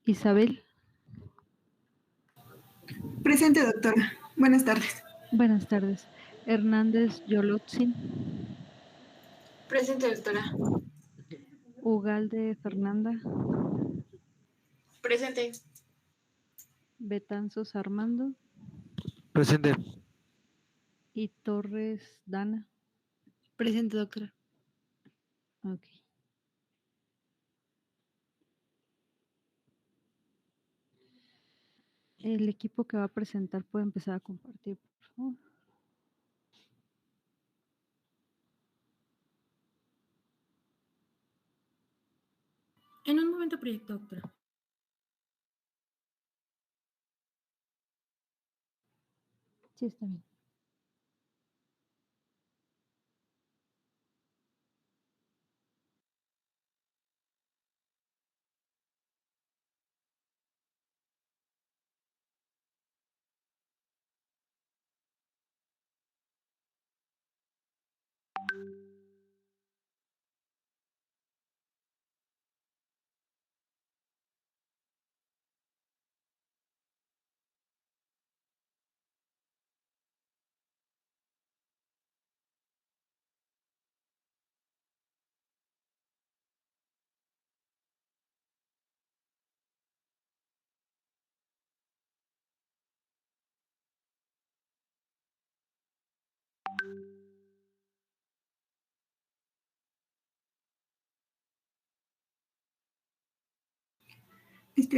Isabel. Presente, doctora. Buenas tardes. Buenas tardes. Hernández Yolotzin. Presente, doctora. Ugalde Fernanda. Presente. Betanzos Armando. Presente. Y Torres Dana. Presente, doctora. Ok. El equipo que va a presentar puede empezar a compartir, por favor. En un momento proyecto, doctora. Sí, está bien.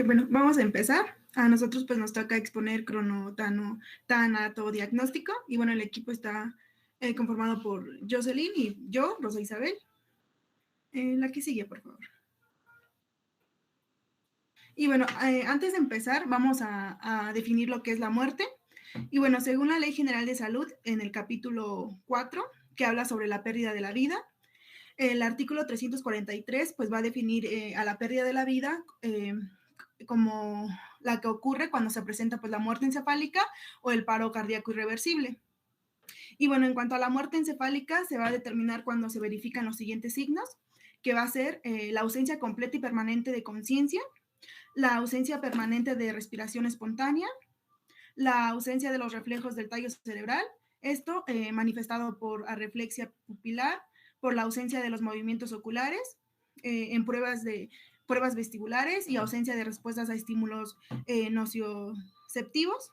Bueno, vamos a empezar. A nosotros pues nos toca exponer tanatodiagnóstico y bueno, el equipo está conformado por Jocelyn y yo, Rosa Isabel. La que sigue, por favor. Y bueno, antes de empezar, vamos a definir lo que es la muerte. Y bueno, según la Ley General de Salud, en el capítulo 4, que habla sobre la pérdida de la vida, el artículo 343 pues va a definir a la pérdida de la vida como la que ocurre cuando se presenta pues la muerte encefálica o el paro cardíaco irreversible. Y bueno, en cuanto a la muerte encefálica, se va a determinar cuando se verifican los siguientes signos, que va a ser la ausencia completa y permanente de conciencia, la ausencia permanente de respiración espontánea, la ausencia de los reflejos del tallo cerebral, esto manifestado por arreflexia pupilar, por la ausencia de los movimientos oculares, en pruebas vestibulares y ausencia de respuestas a estímulos nocioceptivos.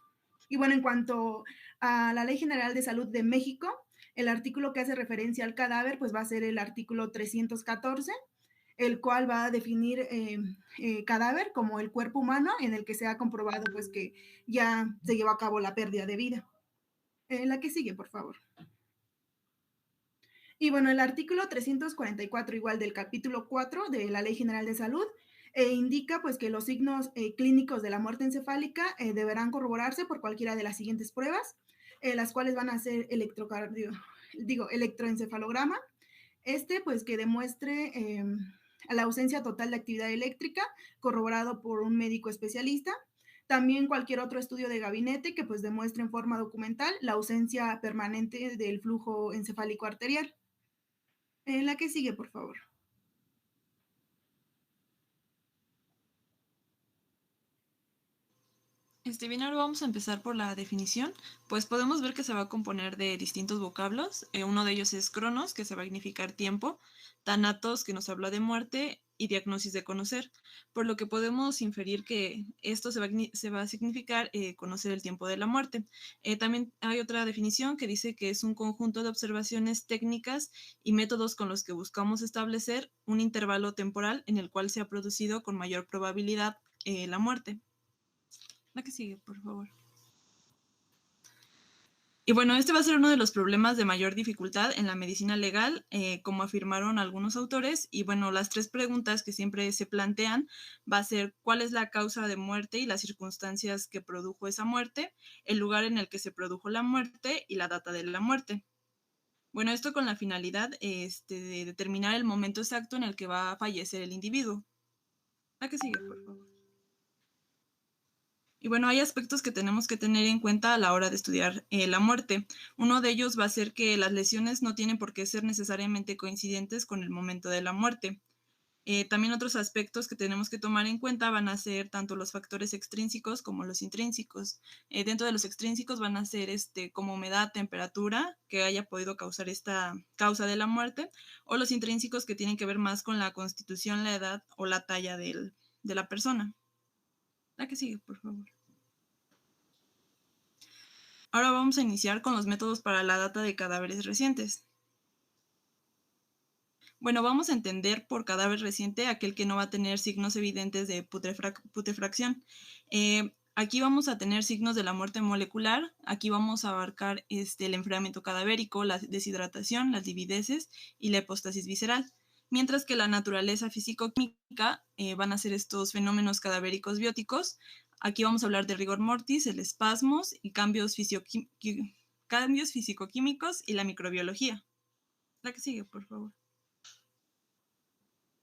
Y bueno, en cuanto a la Ley General de Salud de México, el artículo que hace referencia al cadáver, pues va a ser el artículo 314, el cual va a definir cadáver como el cuerpo humano en el que se ha comprobado pues que ya se llevó a cabo la pérdida de vida. La que sigue, por favor. Y bueno, el artículo 344 igual del capítulo 4 de la Ley General de Salud indica pues que los signos clínicos de la muerte encefálica deberán corroborarse por cualquiera de las siguientes pruebas, las cuales van a ser electroencefalograma, pues que demuestre la ausencia total de actividad eléctrica, corroborado por un médico especialista. También cualquier otro estudio de gabinete que pues demuestre en forma documental la ausencia permanente del flujo encefálico arterial. La que sigue, por favor. Bien, ahora vamos a empezar por la definición. Pues podemos ver que se va a componer de distintos vocablos. Uno de ellos es cronos, que se va a significar tiempo, thanatos, que nos habla de muerte, y diagnosis de conocer, por lo que podemos inferir que esto se va a significar conocer el tiempo de la muerte. También hay otra definición que dice que es un conjunto de observaciones técnicas y métodos con los que buscamos establecer un intervalo temporal en el cual se ha producido con mayor probabilidad la muerte. La que sigue, por favor. Y bueno, este va a ser uno de los problemas de mayor dificultad en la medicina legal, como afirmaron algunos autores. Y bueno, las tres preguntas que siempre se plantean va a ser cuál es la causa de muerte y las circunstancias que produjo esa muerte, el lugar en el que se produjo la muerte y la data de la muerte. Bueno, esto con la finalidad de determinar el momento exacto en el que va a fallecer el individuo. La que sigue, por favor. Y bueno, hay aspectos que tenemos que tener en cuenta a la hora de estudiar la muerte. Uno de ellos va a ser que las lesiones no tienen por qué ser necesariamente coincidentes con el momento de la muerte. También otros aspectos que tenemos que tomar en cuenta van a ser tanto los factores extrínsecos como los intrínsecos. Dentro de los extrínsecos van a ser como humedad, temperatura, que haya podido causar esta causa de la muerte, o los intrínsecos que tienen que ver más con la constitución, la edad o la talla de la persona. La que sigue, por favor. Ahora vamos a iniciar con los métodos para la data de cadáveres recientes. Bueno, vamos a entender por cadáver reciente aquel que no va a tener signos evidentes de putrefacción. Aquí vamos a tener signos de la muerte molecular. Aquí vamos a abarcar el enfriamiento cadavérico, la deshidratación, las livideces y la hipóstasis visceral. Mientras que la naturaleza físico-química van a ser estos fenómenos cadavéricos bióticos. Aquí vamos a hablar de rigor mortis, el espasmos y cambios físico-químicos y la microbiología. La que sigue, por favor.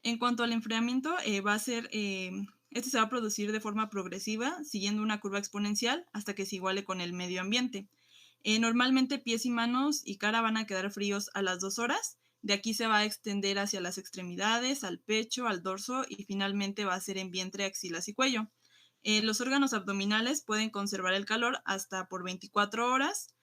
En cuanto al enfriamiento, va a ser, este se va a producir de forma progresiva, siguiendo una curva exponencial hasta que se iguale con el medio ambiente. Normalmente pies y manos y cara van a quedar fríos a las 2 horas. De aquí se va a extender hacia las extremidades, al pecho, al dorso y finalmente va a ser en vientre, axilas y cuello. Los órganos abdominales pueden conservar el calor hasta por 24 horas.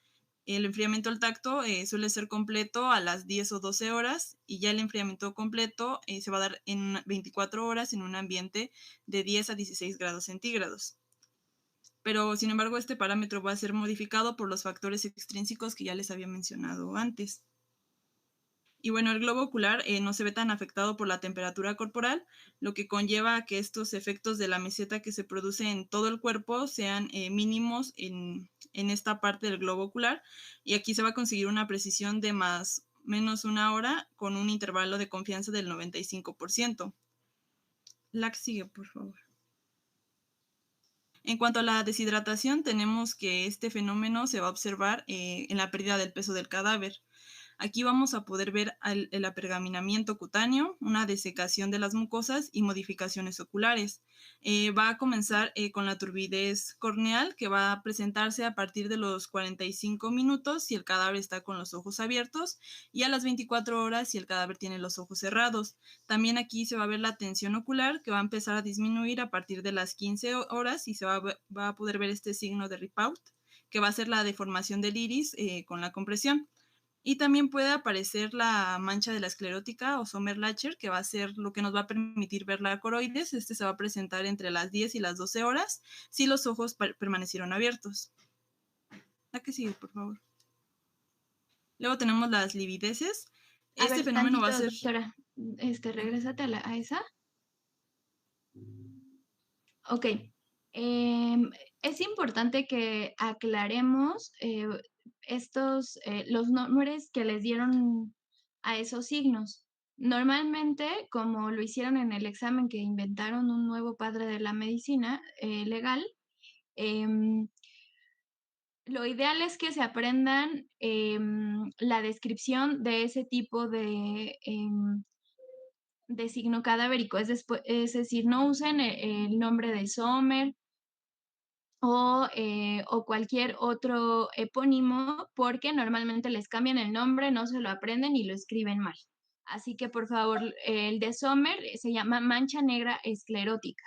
El enfriamiento al tacto suele ser completo a las 10 o 12 horas y ya el enfriamiento completo se va a dar en 24 horas en un ambiente de 10 a 16 grados centígrados. Pero, sin embargo, este parámetro va a ser modificado por los factores extrínsecos que ya les había mencionado antes. Y bueno, el globo ocular no se ve tan afectado por la temperatura corporal, lo que conlleva a que estos efectos de la meseta que se produce en todo el cuerpo sean mínimos en esta parte del globo ocular. Y aquí se va a conseguir una precisión de más o menos 1 hora con un intervalo de confianza del 95%. La que sigue, por favor. En cuanto a la deshidratación, tenemos que este fenómeno se va a observar en la pérdida del peso del cadáver. Aquí vamos a poder ver el apergaminamiento cutáneo, una desecación de las mucosas y modificaciones oculares. Va a comenzar con la turbidez corneal, que va a presentarse a partir de los 45 minutos si el cadáver está con los ojos abiertos y a las 24 horas si el cadáver tiene los ojos cerrados. También aquí se va a ver la tensión ocular, que va a empezar a disminuir a partir de las 15 horas y se va a poder ver este signo de Ripaut, que va a ser la deformación del iris con la compresión. Y también puede aparecer la mancha de la esclerótica o Sommer-Lacher, que va a ser lo que nos va a permitir ver la coroides. Este se va a presentar entre las 10 y las 12 horas si los ojos permanecieron abiertos. La que sigue, por favor. Luego tenemos las livideces. Este fenómeno va a ser... Doctora, regrésate a esa. Ok. Es importante que aclaremos los nombres que les dieron a esos signos. Normalmente, como lo hicieron en el examen que inventaron un nuevo padre de la medicina legal, lo ideal es que se aprendan la descripción de ese tipo de signo cadavérico, es decir, no usen el nombre de Sommer o cualquier otro epónimo, porque normalmente les cambian el nombre, no se lo aprenden y lo escriben mal. Así que, por favor, el de Sommer se llama mancha negra esclerótica.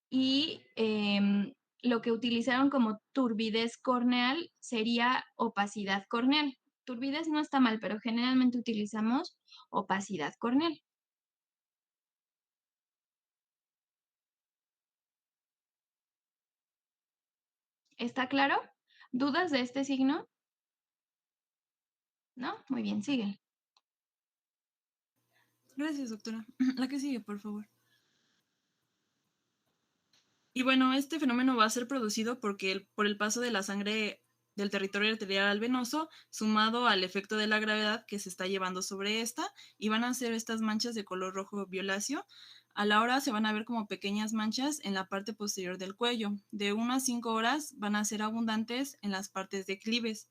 Y lo que utilizaron como turbidez corneal sería opacidad corneal. Turbidez no está mal, pero generalmente utilizamos opacidad corneal. ¿Está claro? ¿Dudas de este signo? ¿No? Muy bien, sigue. Gracias, doctora. La que sigue, por favor. Y bueno, este fenómeno va a ser producido por el paso de la sangre del territorio arterial al venoso, sumado al efecto de la gravedad que se está llevando sobre esta, y van a ser estas manchas de color rojo violáceo. A la hora se van a ver como pequeñas manchas en la parte posterior del cuello. De 1 a 5 horas van a ser abundantes en las partes declives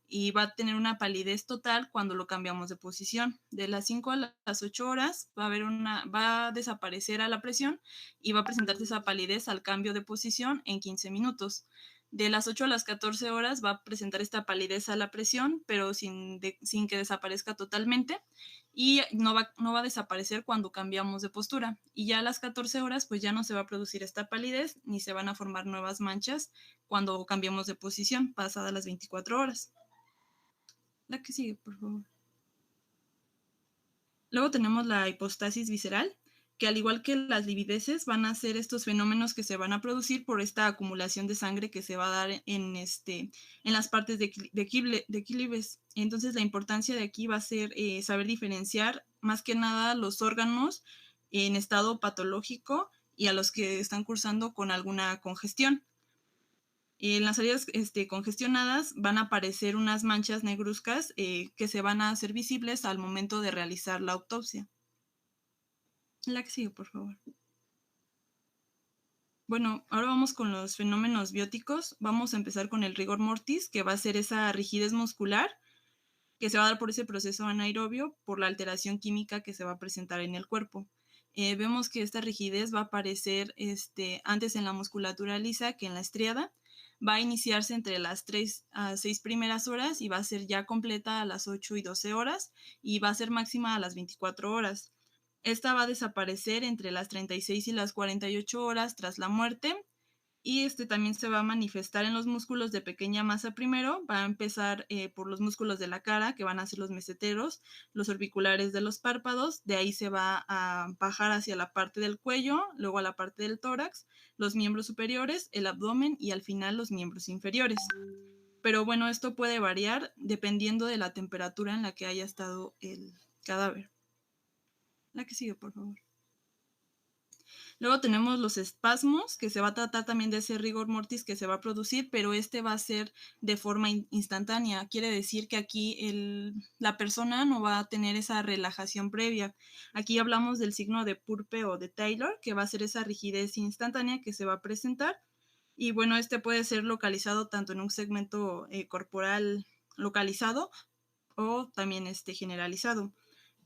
y va a tener una palidez total cuando lo cambiamos de posición. De las 5 a las 8 horas va a desaparecer a la presión y va a presentarse esa palidez al cambio de posición en 15 minutos. De las 8 a las 14 horas va a presentar esta palidez a la presión, pero sin que desaparezca totalmente, y no va a desaparecer cuando cambiamos de postura. Y ya a las 14 horas pues ya no se va a producir esta palidez ni se van a formar nuevas manchas cuando cambiemos de posición pasadas las 24 horas. La que sigue, por favor. Luego tenemos la hipostasis visceral, que al igual que las livideces van a ser estos fenómenos que se van a producir por esta acumulación de sangre que se va a dar en las partes de Quilmes. Entonces la importancia de aquí va a ser saber diferenciar más que nada los órganos en estado patológico y a los que están cursando con alguna congestión. En las áreas congestionadas van a aparecer unas manchas negruzcas que se van a hacer visibles al momento de realizar la autopsia. La que sigue, por favor. Bueno, ahora vamos con los fenómenos bióticos. Vamos a empezar con el rigor mortis, que va a ser esa rigidez muscular que se va a dar por ese proceso anaerobio, por la alteración química que se va a presentar en el cuerpo. Vemos que esta rigidez va a aparecer antes en la musculatura lisa que en la estriada. Va a iniciarse entre las 3 a 6 primeras horas y va a ser ya completa a las 8 y 12 horas y va a ser máxima a las 24 horas. Esta va a desaparecer entre las 36 y las 48 horas tras la muerte y también se va a manifestar en los músculos de pequeña masa primero. Va a empezar por los músculos de la cara, que van a ser los meseteros, los orbiculares de los párpados, de ahí se va a bajar hacia la parte del cuello, luego a la parte del tórax, los miembros superiores, el abdomen y al final los miembros inferiores. Pero bueno, esto puede variar dependiendo de la temperatura en la que haya estado el cadáver. La que sigue, por favor. Luego tenemos los espasmos, que se va a tratar también de ese rigor mortis que se va a producir, pero va a ser de forma instantánea. Quiere decir que aquí la persona no va a tener esa relajación previa. Aquí hablamos del signo de Purpe o de Taylor, que va a ser esa rigidez instantánea que se va a presentar. Y bueno, puede ser localizado tanto en un segmento corporal localizado o también generalizado.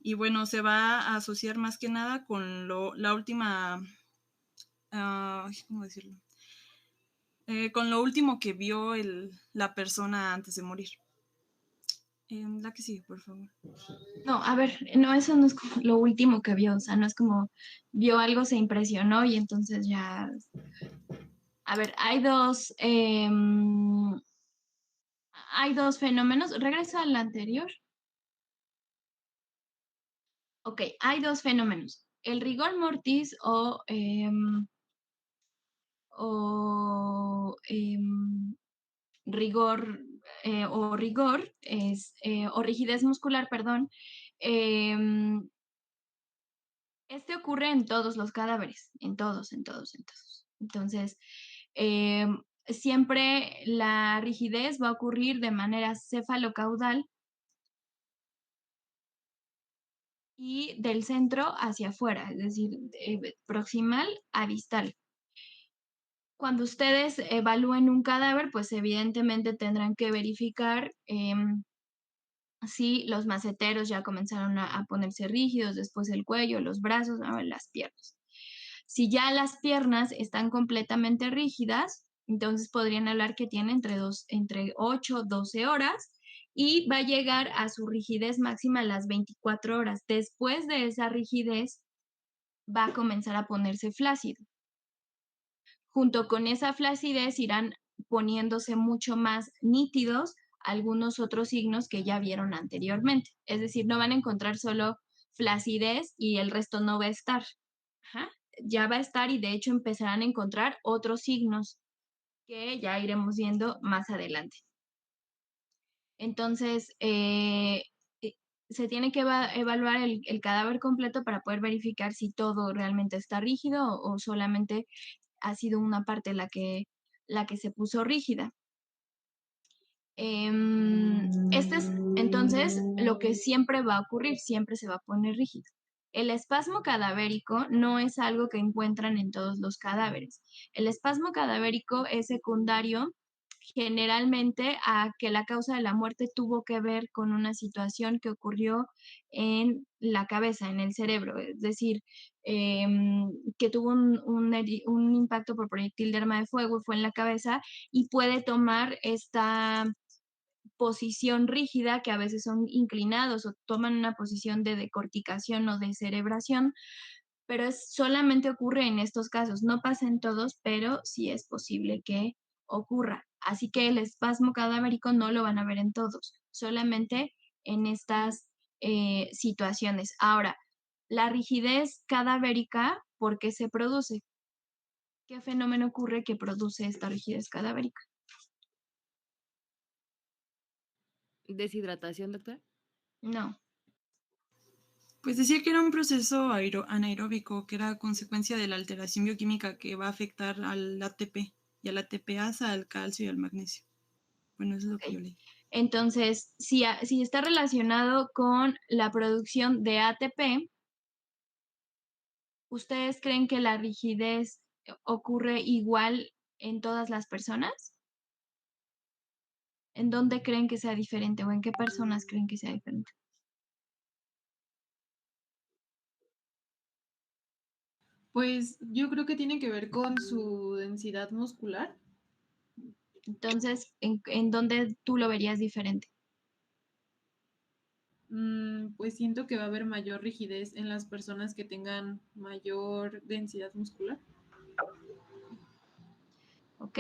Y bueno, se va a asociar más que nada con la última... ¿cómo decirlo? Con lo último que vio la persona antes de morir. La que sigue, por favor. No, a ver, no, eso no es como lo último que vio, o sea, no es como vio algo, se impresionó y entonces ya... A ver, hay dos fenómenos. Regresa al anterior. Ok, hay dos fenómenos. El rigor mortis rigor o rigidez muscular, perdón. Ocurre en todos los cadáveres, en todos. Entonces, siempre la rigidez va a ocurrir de manera cefalocaudal y del centro hacia afuera, es decir, proximal a distal. Cuando ustedes evalúen un cadáver, pues evidentemente tendrán que verificar si los maceteros ya comenzaron a ponerse rígidos, después el cuello, los brazos, las piernas. Si ya las piernas están completamente rígidas, entonces podrían hablar que tiene entre 8 y 12 horas y va a llegar a su rigidez máxima a las 24 horas. Después de esa rigidez va a comenzar a ponerse flácido. Junto con esa flacidez irán poniéndose mucho más nítidos algunos otros signos que ya vieron anteriormente. Es decir, no van a encontrar solo flacidez y el resto no va a estar. Ajá. Ya va a estar y de hecho empezarán a encontrar otros signos que ya iremos viendo más adelante. Entonces, se tiene que evaluar el cadáver completo para poder verificar si todo realmente está rígido o solamente ha sido una parte la que se puso rígida. Este es entonces lo que siempre va a ocurrir, siempre se va a poner rígido. El espasmo cadavérico no es algo que encuentran en todos los cadáveres. El espasmo cadavérico es secundario generalmente a que la causa de la muerte tuvo que ver con una situación que ocurrió en la cabeza, en el cerebro. Es decir, que tuvo un impacto por proyectil de arma de fuego y fue en la cabeza, y puede tomar esta posición rígida, que a veces son inclinados o toman una posición de decorticación o de cerebración, pero solamente ocurre en estos casos. No pasa en todos, pero sí es posible que ocurra. Así que el espasmo cadavérico no lo van a ver en todos, solamente en estas situaciones. Ahora, la rigidez cadavérica, ¿por qué se produce? ¿Qué fenómeno ocurre que produce esta rigidez cadavérica? ¿Deshidratación, doctora? No. Pues decía que era un proceso anaeróbico, que era consecuencia de la alteración bioquímica que va a afectar al ATP y a la ATPasa, al calcio y al magnesio. Bueno, eso es lo que yo leí. Entonces, si está relacionado con la producción de ATP, ¿ustedes creen que la rigidez ocurre igual en todas las personas? ¿En dónde creen que sea diferente o en qué personas creen que sea diferente? Pues yo creo que tiene que ver con su densidad muscular. Entonces, ¿en dónde tú lo verías diferente? Pues siento que va a haber mayor rigidez en las personas que tengan mayor densidad muscular. ¿Ok?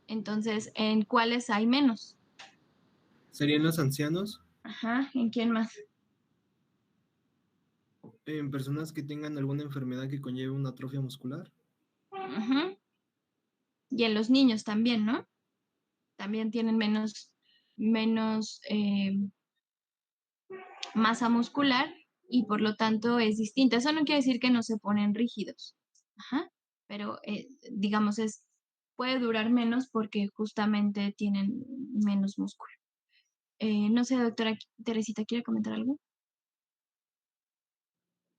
Entonces, ¿en cuáles hay menos? ¿Serían los ancianos? Ajá, ¿en quién más? En personas que tengan alguna enfermedad que conlleve una atrofia muscular. Ajá. Y en los niños también, ¿no? También tienen menos masa muscular y por lo tanto es distinta. Eso no quiere decir que no se ponen rígidos, ajá, pero digamos puede durar menos porque justamente tienen menos músculo. No sé, doctora Teresita, ¿quiere comentar algo?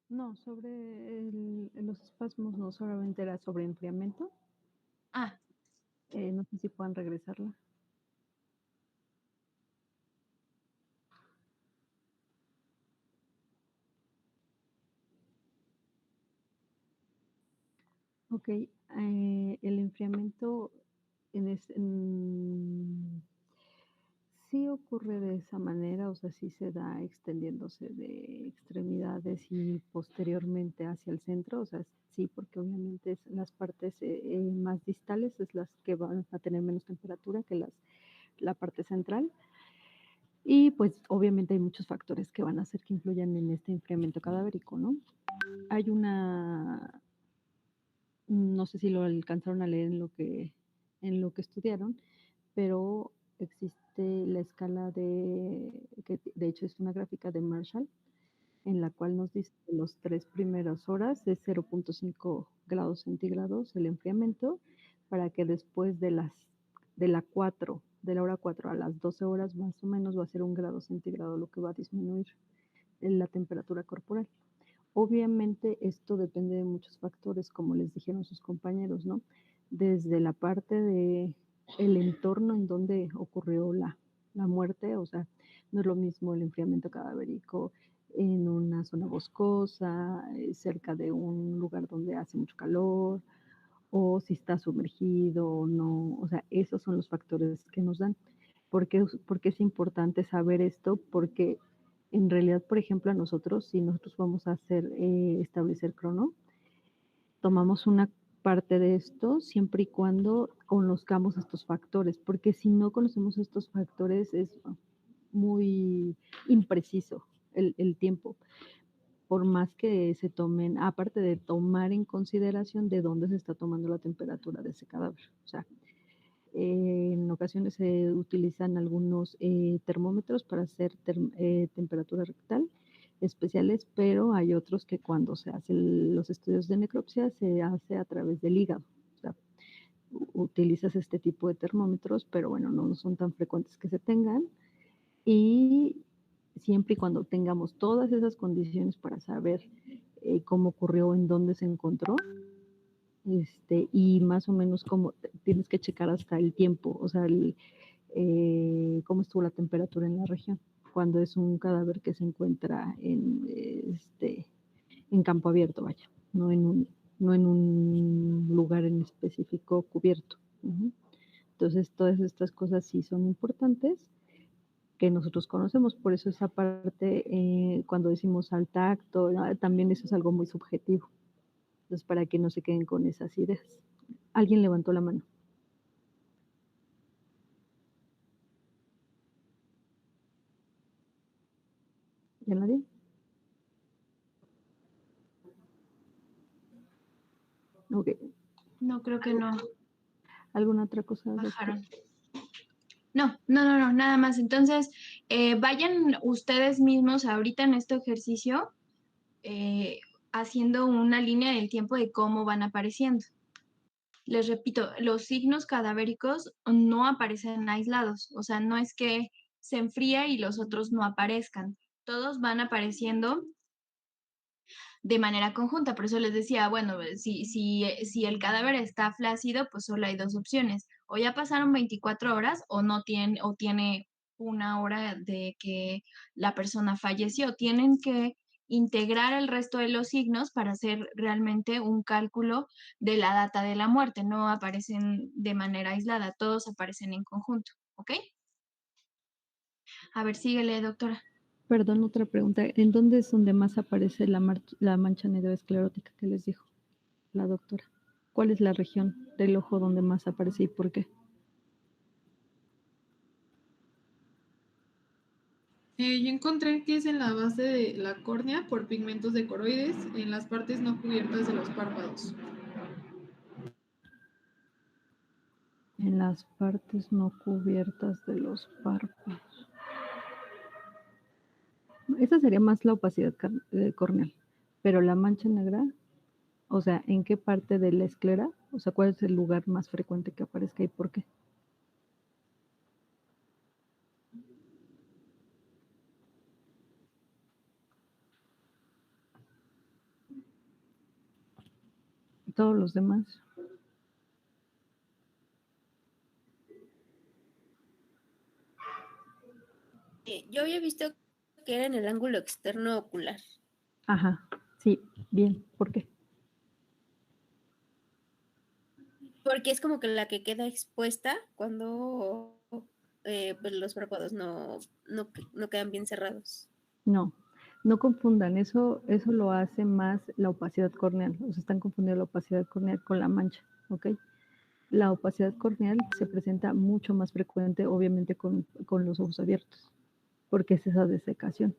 No, sobre los espasmos no solamente era sobre enfriamiento. Ah, No sé si puedan regresarla. Ok, el enfriamiento sí ocurre de esa manera, o sea, sí se da extendiéndose de extremidades y posteriormente hacia el centro, o sea, sí, porque obviamente las partes más distales es las que van a tener menos temperatura que la parte central. Y pues obviamente hay muchos factores que van a hacer que influyan en este enfriamiento cadavérico, ¿no? Hay no sé si lo alcanzaron a leer en lo que estudiaron, pero existe la escala que de hecho es una gráfica de Marshall, en la cual nos dice que los 3 primeras horas es 0.5 grados centígrados el enfriamiento, para que después de la hora 4 a las 12 horas más o menos va a ser 1 grado centígrado lo que va a disminuir en la temperatura corporal. Obviamente esto depende de muchos factores, como les dijeron sus compañeros, ¿no? Desde la parte de el entorno en donde ocurrió la muerte, o sea, no es lo mismo el enfriamiento cadavérico en una zona boscosa, cerca de un lugar donde hace mucho calor, o si está sumergido o no, o sea, esos son los factores que nos dan. ¿Por qué es importante saber esto? Porque en realidad, por ejemplo, a nosotros, si nosotros vamos a establecer crono, tomamos una parte de esto siempre y cuando conozcamos estos factores, porque si no conocemos estos factores es muy impreciso el tiempo, por más que se tomen, aparte de tomar en consideración de dónde se está tomando la temperatura de ese cadáver. O sea, en ocasiones se utilizan algunos termómetros para hacer temperatura rectal especiales, pero hay otros que cuando se hacen los estudios de necropsia se hace a través del hígado. O sea, utilizas este tipo de termómetros, pero bueno, no son tan frecuentes que se tengan. Y siempre y cuando tengamos todas esas condiciones para saber cómo ocurrió, en dónde se encontró, y más o menos cómo tienes que checar hasta el tiempo, o sea, cómo estuvo la temperatura en la región, cuando es un cadáver que se encuentra en campo abierto, vaya. no en un lugar en específico cubierto. Entonces, todas estas cosas sí son importantes que nosotros conocemos, por eso esa parte, cuando decimos al tacto, también eso es algo muy subjetivo. Entonces, para que no se queden con esas ideas. Alguien levantó la mano. ¿Ya nadie? Ok. No, creo que no. ¿Alguna otra cosa? Bajaron. No, nada más. Entonces, vayan ustedes mismos ahorita en este ejercicio haciendo una línea del tiempo de cómo van apareciendo. Les repito, los signos cadavéricos no aparecen aislados, o sea, no es que se enfría y los otros no aparezcan. Todos van apareciendo de manera conjunta. Por eso les decía, bueno, si el cadáver está flácido, pues solo hay dos opciones. O ya pasaron 24 horas o no tiene, o tiene una hora de que la persona falleció. Tienen que integrar el resto de los signos para hacer realmente un cálculo de la data de la muerte. No aparecen de manera aislada, todos aparecen en conjunto, ¿ok? A ver, síguele, doctora. Perdón, otra pregunta. ¿En dónde es donde más aparece la mancha negra esclerótica que les dijo la doctora? ¿Cuál es la región del ojo donde más aparece y por qué? Yo encontré que es en la base de la córnea por pigmentos de coroides en las partes no cubiertas de los párpados. En las partes no cubiertas de los párpados. Esa sería más la opacidad corneal. Pero la mancha negra, o sea, ¿en qué parte de la esclera? O sea, ¿cuál es el lugar más frecuente que aparezca y por qué? Todos los demás. Yo había visto que era en el ángulo externo ocular. Ajá, sí, bien. ¿Por qué? Porque es como que la que queda expuesta cuando pues los párpados no quedan bien cerrados. No, no confundan, eso lo hace más la opacidad corneal, o sea, están confundiendo la opacidad corneal con la mancha, ¿ok? La opacidad corneal se presenta mucho más frecuente, obviamente, con los ojos abiertos, porque es esa desecación.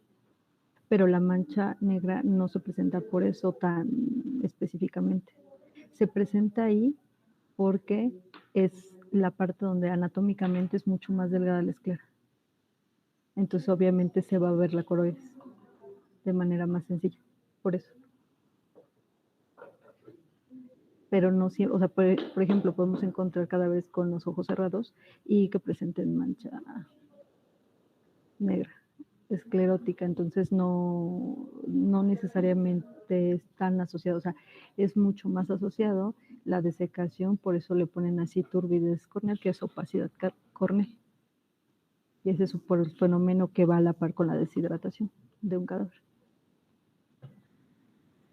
Pero la mancha negra no se presenta por eso tan específicamente. Se presenta ahí porque es la parte donde anatómicamente es mucho más delgada la esclera. Entonces, obviamente, se va a ver la coroides de manera más sencilla, por eso. Pero no siempre, o sea, por ejemplo, podemos encontrar cadáveres con los ojos cerrados y que presenten mancha negra, esclerótica, entonces no necesariamente es tan asociado, o sea, es mucho más asociado la desecación, por eso le ponen así turbidez corneal, que es opacidad corneal. Y ese es por el fenómeno que va a la par con la deshidratación de un cadáver.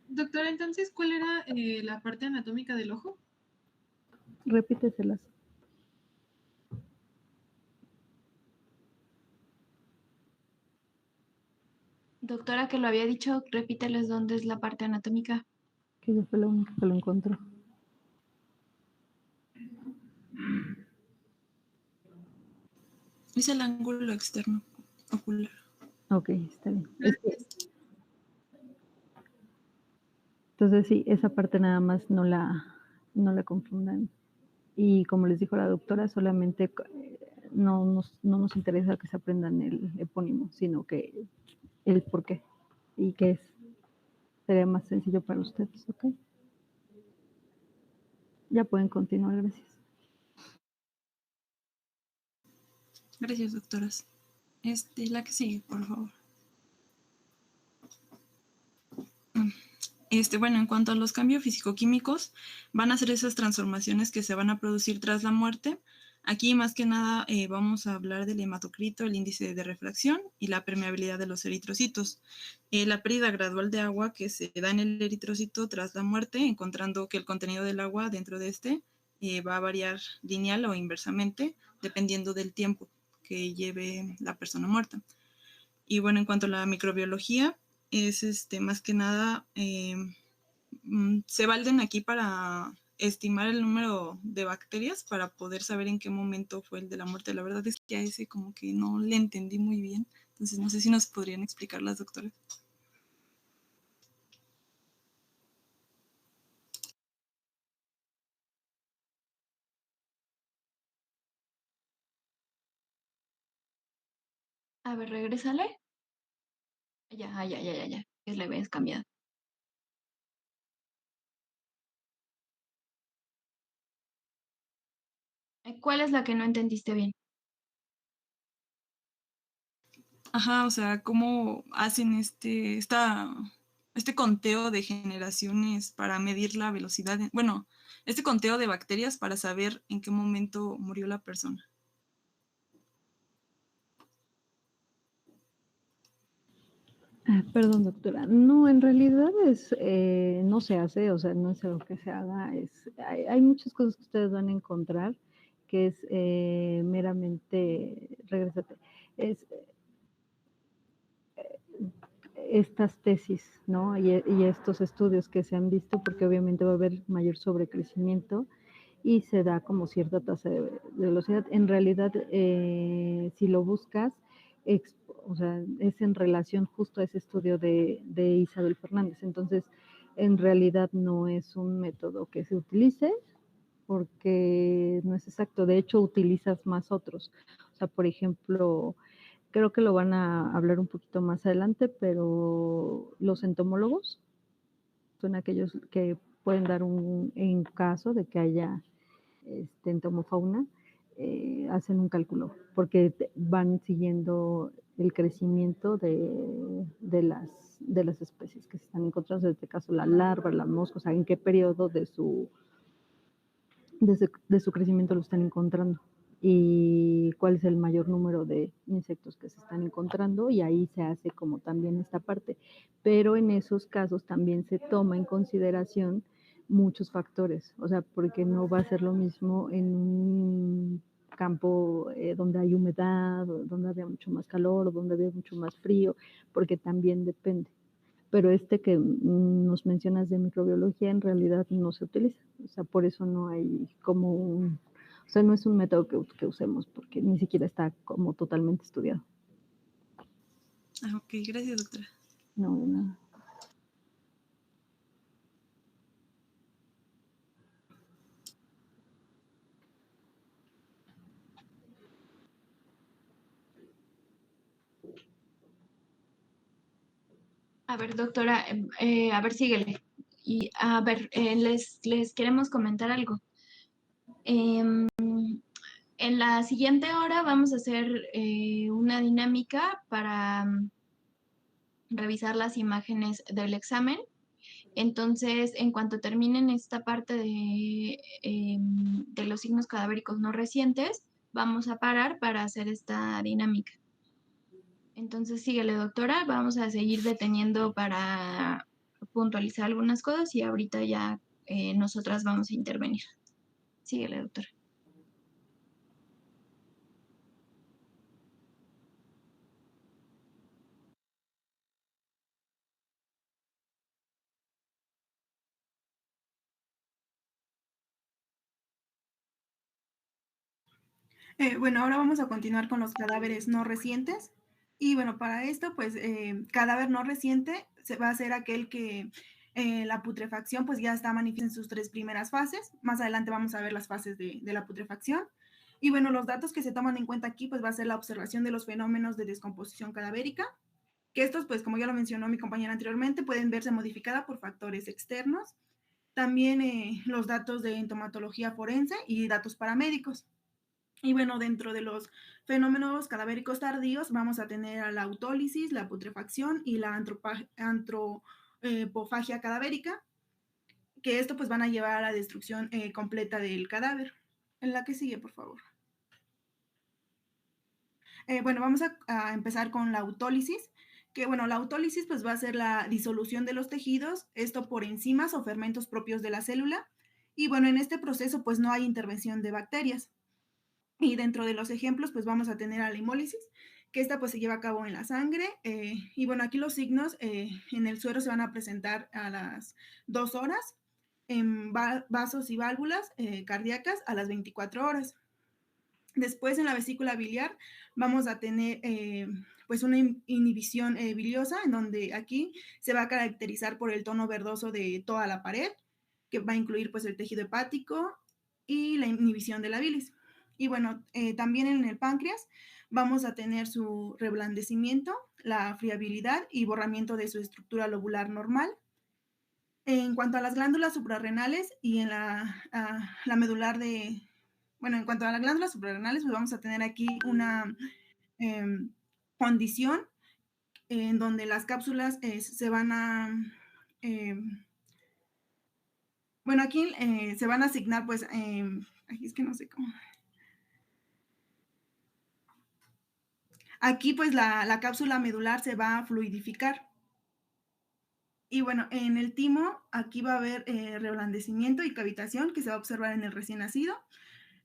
Doctora, entonces, ¿cuál era la parte anatómica del ojo? Repíteselas. Doctora, que lo había dicho, repíteles dónde es la parte anatómica. Que yo fue la única que lo encontró. Es el ángulo externo ocular. Ok, está bien. Entonces sí, esa parte nada más no la confundan. Y como les dijo la doctora, solamente no nos interesa que se aprendan el epónimo, sino que el por qué y qué es. Sería más sencillo para ustedes, ¿ok? Ya pueden continuar, gracias. Gracias, doctoras. La que sigue, por favor. Bueno, en cuanto a los cambios físico-químicos, van a ser esas transformaciones que se van a producir tras la muerte, Aquí más que nada vamos a hablar del hematocrito, el índice de refracción y la permeabilidad de los eritrocitos. La pérdida gradual de agua que se da en el eritrocito tras la muerte, encontrando que el contenido del agua dentro de este va a variar lineal o inversamente dependiendo del tiempo que lleve la persona muerta. Y bueno, en cuanto a la microbiología, es más que nada, se valen aquí para estimar el número de bacterias para poder saber en qué momento fue el de la muerte. La verdad es que a ese como que no le entendí muy bien. Entonces no sé si nos podrían explicar las doctoras. A ver, regrésale. Ya. Es le ves cambiado. ¿Cuál es la que no entendiste bien? Ajá, o sea, ¿cómo hacen este conteo de generaciones para medir la velocidad? Bueno, este conteo de bacterias para saber en qué momento murió la persona. Perdón, doctora. No, en realidad no se hace, o sea, no es algo que se haga. Hay muchas cosas que ustedes van a encontrar que es meramente, regrésate, es estas tesis, ¿no? Y estos estudios que se han visto, porque obviamente va a haber mayor sobrecrecimiento y se da como cierta tasa de velocidad. En realidad, si lo buscas, o sea, es en relación justo a ese estudio de Isabel Fernández. Entonces, en realidad no es un método que se utilice porque no es exacto. De hecho, utilizas más otros. O sea, por ejemplo, creo que lo van a hablar un poquito más adelante, pero los entomólogos son aquellos que pueden dar en caso de que haya entomofauna, hacen un cálculo, porque van siguiendo el crecimiento de las especies que se están encontrando, en este caso la larva, la mosca, o sea, en qué periodo de su crecimiento lo están encontrando y cuál es el mayor número de insectos que se están encontrando, y ahí se hace como también esta parte, pero en esos casos también se toma en consideración muchos factores, o sea, porque no va a ser lo mismo en un campo donde hay humedad, donde había mucho más calor, donde había mucho más frío, porque también depende. Pero este que nos mencionas de microbiología en realidad no se utiliza, o sea, por eso no hay como o sea, no es un método que usemos, porque ni siquiera está como totalmente estudiado. Ah, ok, gracias, doctora. No, de nada. A ver, doctora, a ver, síguele. Y a ver, les queremos comentar algo. Em, en la siguiente hora vamos a hacer una dinámica para revisar las imágenes del examen. Entonces, en cuanto terminen esta parte de los signos cadavéricos no recientes, vamos a parar para hacer esta dinámica. Entonces, síguele, doctora. Vamos a seguir deteniendo para puntualizar algunas cosas y ahorita ya nosotras vamos a intervenir. Síguele, doctora. Bueno, ahora vamos a continuar con los cadáveres no recientes. Y bueno, para esto, pues, cadáver no reciente se va a ser aquel que la putrefacción, pues, ya está manifiesta en sus 3 primeras fases. Más adelante vamos a ver las fases de la putrefacción. Y bueno, los datos que se toman en cuenta aquí, pues, va a ser la observación de los fenómenos de descomposición cadavérica, que estos, pues, como ya lo mencionó mi compañera anteriormente, pueden verse modificada por factores externos. También los datos de entomatología forense y datos paramédicos. Y bueno, dentro de los fenómenos cadavéricos tardíos vamos a tener a la autólisis, la putrefacción y la antropofagia cadavérica, que esto pues van a llevar a la destrucción completa del cadáver. En la que sigue, por favor. Bueno, vamos a empezar con la autólisis, que bueno, la autólisis pues va a ser la disolución de los tejidos, esto por enzimas o fermentos propios de la célula, y bueno, en este proceso pues no hay intervención de bacterias. Y dentro de los ejemplos pues vamos a tener a la hemólisis, que esta pues se lleva a cabo en la sangre, y bueno, aquí los signos en el suero se van a presentar a las 2 horas, en vasos y válvulas cardíacas a las 24 horas. Después en la vesícula biliar vamos a tener pues una inhibición biliosa, en donde aquí se va a caracterizar por el tono verdoso de toda la pared, que va a incluir pues el tejido hepático y la inhibición de la bilis. Y bueno, también en el páncreas vamos a tener su reblandecimiento, la friabilidad y borramiento de su estructura lobular normal. En cuanto a las glándulas suprarrenales y en la medular de, bueno, en cuanto a las glándulas suprarrenales, pues vamos a tener aquí una condición en donde las cápsulas se van a, bueno, aquí se van a asignar, pues, aquí es que no sé cómo. Aquí, pues, la cápsula medular se va a fluidificar. Y bueno, en el timo, aquí va a haber reblandecimiento y cavitación que se va a observar en el recién nacido.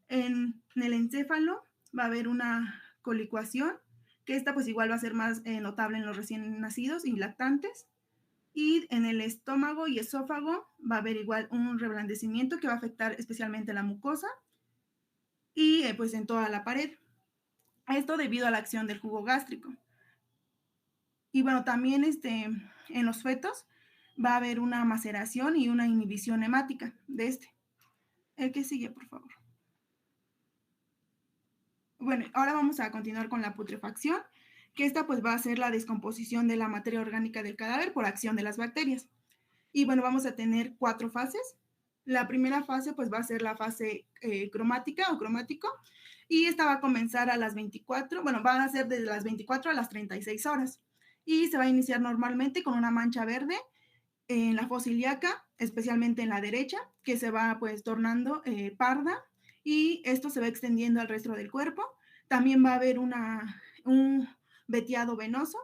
En el encéfalo va a haber una colicuación, que esta pues igual va a ser más notable en los recién nacidos y lactantes. Y en el estómago y esófago va a haber igual un reblandecimiento que va a afectar especialmente la mucosa y pues en toda la pared. Esto debido a la acción del jugo gástrico. Y bueno, también en los fetos va a haber una maceración y una inhibición hemática de este. El que sigue, por favor. Bueno, ahora vamos a continuar con la putrefacción, que esta pues va a ser la descomposición de la materia orgánica del cadáver por acción de las bacterias. Y bueno, vamos a tener 4 fases. La primera fase pues va a ser la fase cromática o cromático, y esta va a comenzar a las 24, bueno, van a ser desde las 24 a las 36 horas. Y se va a iniciar normalmente con una mancha verde en la fosa ilíaca, especialmente en la derecha, que se va pues tornando parda, y esto se va extendiendo al resto del cuerpo. También va a haber un veteado venoso.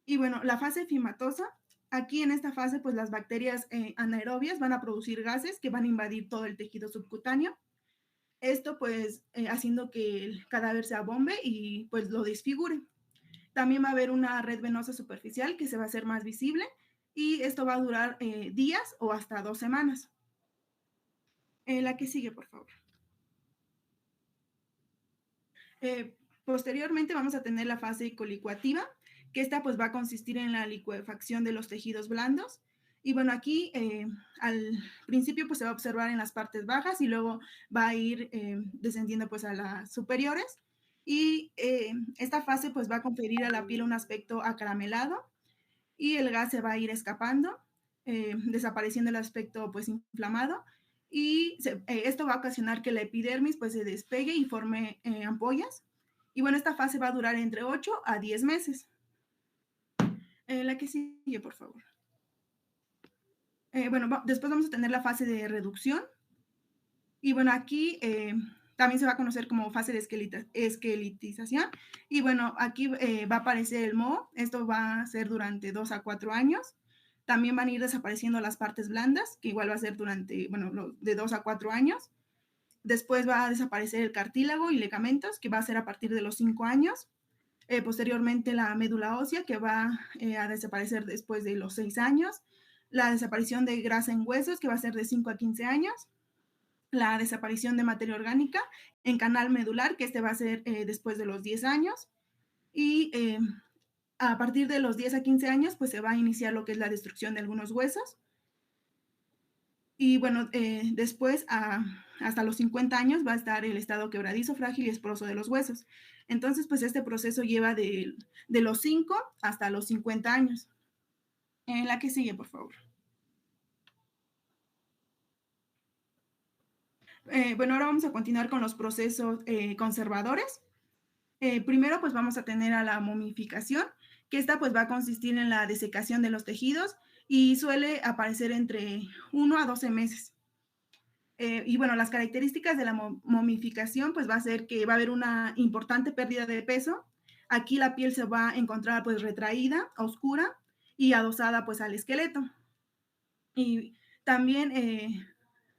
Y bueno, la fase fimatosa, aquí en esta fase pues las bacterias anaerobias van a producir gases que van a invadir todo el tejido subcutáneo. Esto pues haciendo que el cadáver se abombe y pues lo desfigure. También va a haber una red venosa superficial que se va a hacer más visible, y esto va a durar días o hasta 2 semanas. La que sigue, por favor. Posteriormente vamos a tener la fase colicuativa, que esta pues va a consistir en la licuefacción de los tejidos blandos. Y bueno, aquí al principio pues se va a observar en las partes bajas y luego va a ir descendiendo pues a las superiores. Y esta fase pues va a conferir a la piel un aspecto acaramelado, y el gas se va a ir escapando, desapareciendo el aspecto pues inflamado, y esto va a ocasionar que la epidermis pues se despegue y forme ampollas. Y bueno, esta fase va a durar entre 8 a 10 meses. La que sigue, por favor. Bueno, después vamos a tener la fase de reducción. Y bueno, aquí también se va a conocer como fase de esqueletización. Y bueno, aquí va a aparecer el moho. Esto va a ser durante 2 a 4 años. También van a ir desapareciendo las partes blandas, que igual va a ser durante, bueno, de 2 a 4 años. Después va a desaparecer el cartílago y ligamentos, que va a ser a partir de los 5 años. Posteriormente la médula ósea, que va a desaparecer después de los 6 años. La desaparición de grasa en huesos, que va a ser de 5 a 15 años. La desaparición de materia orgánica en canal medular, que va a ser después de los 10 años. Y a partir de los 10 a 15 años, pues se va a iniciar lo que es la destrucción de algunos huesos. Y bueno, después hasta los 50 años va a estar el estado quebradizo, frágil y esporoso de los huesos. Entonces, pues este proceso lleva de los 5 hasta los 50 años. La que sigue, por favor. Bueno, ahora vamos a continuar con los procesos conservadores. Primero, pues vamos a tener a la momificación, que esta pues va a consistir en la desecación de los tejidos y suele aparecer entre 1 a 12 meses. Y bueno, las características de la momificación, pues va a ser que va a haber una importante pérdida de peso. Aquí la piel se va a encontrar pues retraída, oscura y adosada pues al esqueleto. Y también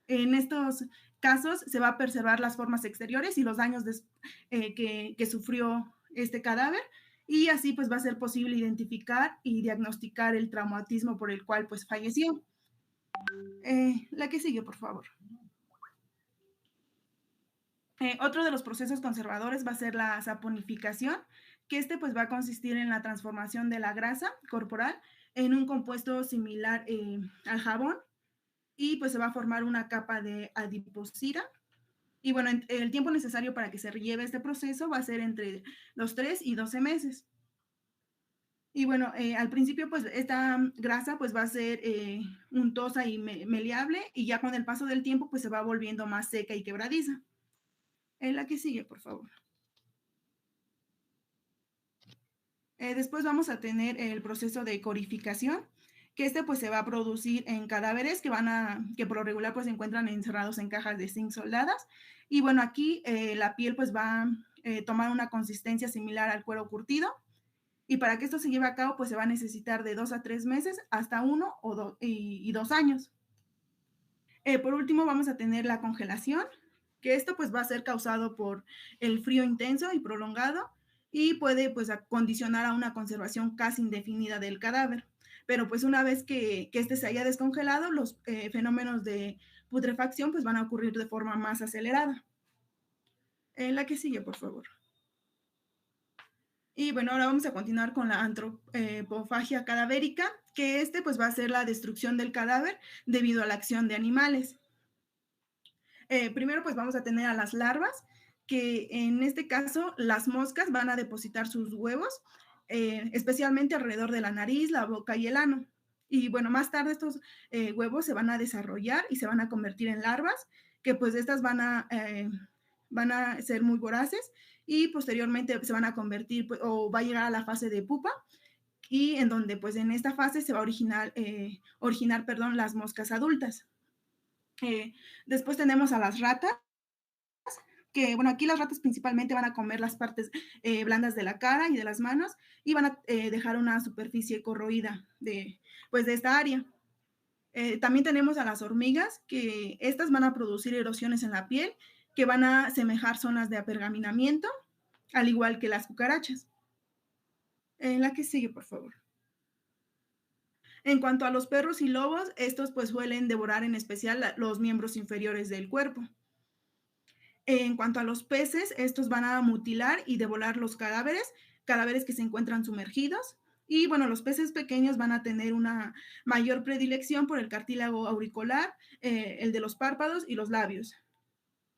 en estos casos se va a preservar las formas exteriores y los daños que sufrió este cadáver, y así pues va a ser posible identificar y diagnosticar el traumatismo por el cual pues falleció. La que sigue, por favor. Otro de los procesos conservadores va a ser la saponificación, que pues va a consistir en la transformación de la grasa corporal en un compuesto similar al jabón, y pues se va a formar una capa de adiposita. Y bueno, el tiempo necesario para que se lleve este proceso va a ser entre los 3 y 12 meses. Y bueno, al principio pues esta grasa pues va a ser untosa y maleable, y ya con el paso del tiempo pues se va volviendo más seca y quebradiza. La que sigue, por favor. Después vamos a tener el proceso de corificación, que pues se va a producir en cadáveres que por lo regular pues se encuentran encerrados en cajas de zinc soldadas. Y bueno, aquí la piel pues va a tomar una consistencia similar al cuero curtido, y para que esto se lleve a cabo pues se va a necesitar de 2 a 3 meses hasta 1 y 2 años. Por último vamos a tener la congelación, que pues va a ser causado por el frío intenso y prolongado, y puede pues condicionar a una conservación casi indefinida del cadáver. Pero pues una vez que se haya descongelado, los fenómenos de putrefacción pues van a ocurrir de forma más acelerada. La que sigue, por favor. Y bueno, ahora vamos a continuar con la antropofagia cadavérica, que pues va a ser la destrucción del cadáver debido a la acción de animales. Primero pues vamos a tener a las larvas, que en este caso las moscas van a depositar sus huevos, especialmente alrededor de la nariz, la boca y el ano. Y bueno, más tarde estos huevos se van a desarrollar y se van a convertir en larvas, que pues estas van a ser muy voraces, y posteriormente se van a convertir o va a llegar a la fase de pupa, y en donde pues en esta fase se va a originar las moscas adultas. Después tenemos a las ratas, que bueno, aquí las ratas principalmente van a comer las partes blandas de la cara y de las manos, y van a dejar una superficie corroída de esta área. También tenemos a las hormigas, que estas van a producir erosiones en la piel que van a semejar zonas de apergaminamiento, al igual que las cucarachas. La que sigue, por favor. En cuanto a los perros y lobos, estos pues suelen devorar en especial los miembros inferiores del cuerpo. En cuanto a los peces, estos van a mutilar y devorar los cadáveres que se encuentran sumergidos. Y bueno, los peces pequeños van a tener una mayor predilección por el cartílago auricular, el de los párpados y los labios.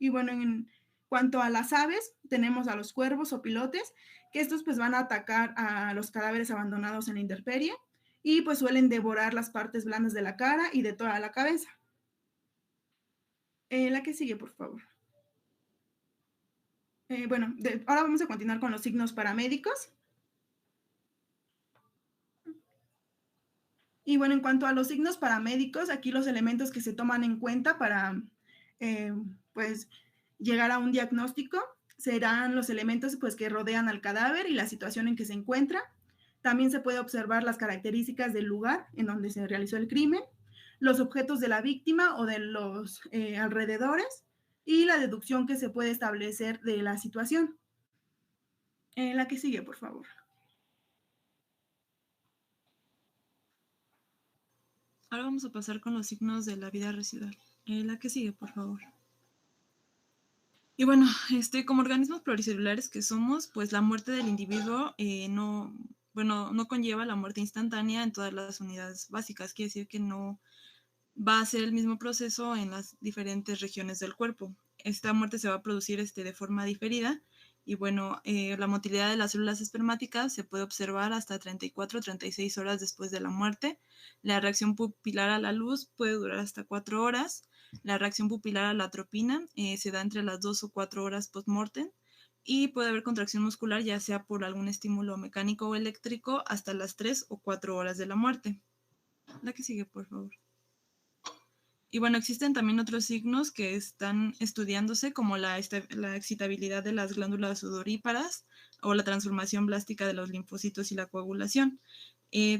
Y bueno, en cuanto a las aves, tenemos a los cuervos o pilotes, que estos pues van a atacar a los cadáveres abandonados en la intemperie, y pues suelen devorar las partes blandas de la cara y de toda la cabeza. La que sigue, por favor. Bueno, ahora vamos a continuar con los signos paramédicos. Y bueno, en cuanto a los signos paramédicos, aquí los elementos que se toman en cuenta para pues llegar a un diagnóstico serán los elementos pues que rodean al cadáver y la situación en que se encuentra. También se puede observar las características del lugar en donde se realizó el crimen, los objetos de la víctima o de los alrededores, y la deducción que se puede establecer de la situación. La que sigue, por favor. Ahora vamos a pasar con los signos de la vida residual. La que sigue, por favor. Y bueno, como organismos pluricelulares que somos, pues la muerte del individuo no conlleva la muerte instantánea en todas las unidades básicas. Quiere decir que no va a ser el mismo proceso en las diferentes regiones del cuerpo. Esta muerte se va a producir de forma diferida. Y bueno, la motilidad de las células espermáticas se puede observar hasta 34 o 36 horas después de la muerte. La reacción pupilar a la luz puede durar hasta 4 horas. La reacción pupilar a la atropina se da entre las 2 o 4 horas post-mortem, y puede haber contracción muscular ya sea por algún estímulo mecánico o eléctrico hasta las 3 o 4 horas de la muerte. La que sigue, por favor. Y bueno, existen también otros signos que están estudiándose, como la excitabilidad de las glándulas sudoríparas o la transformación blástica de los linfocitos y la coagulación.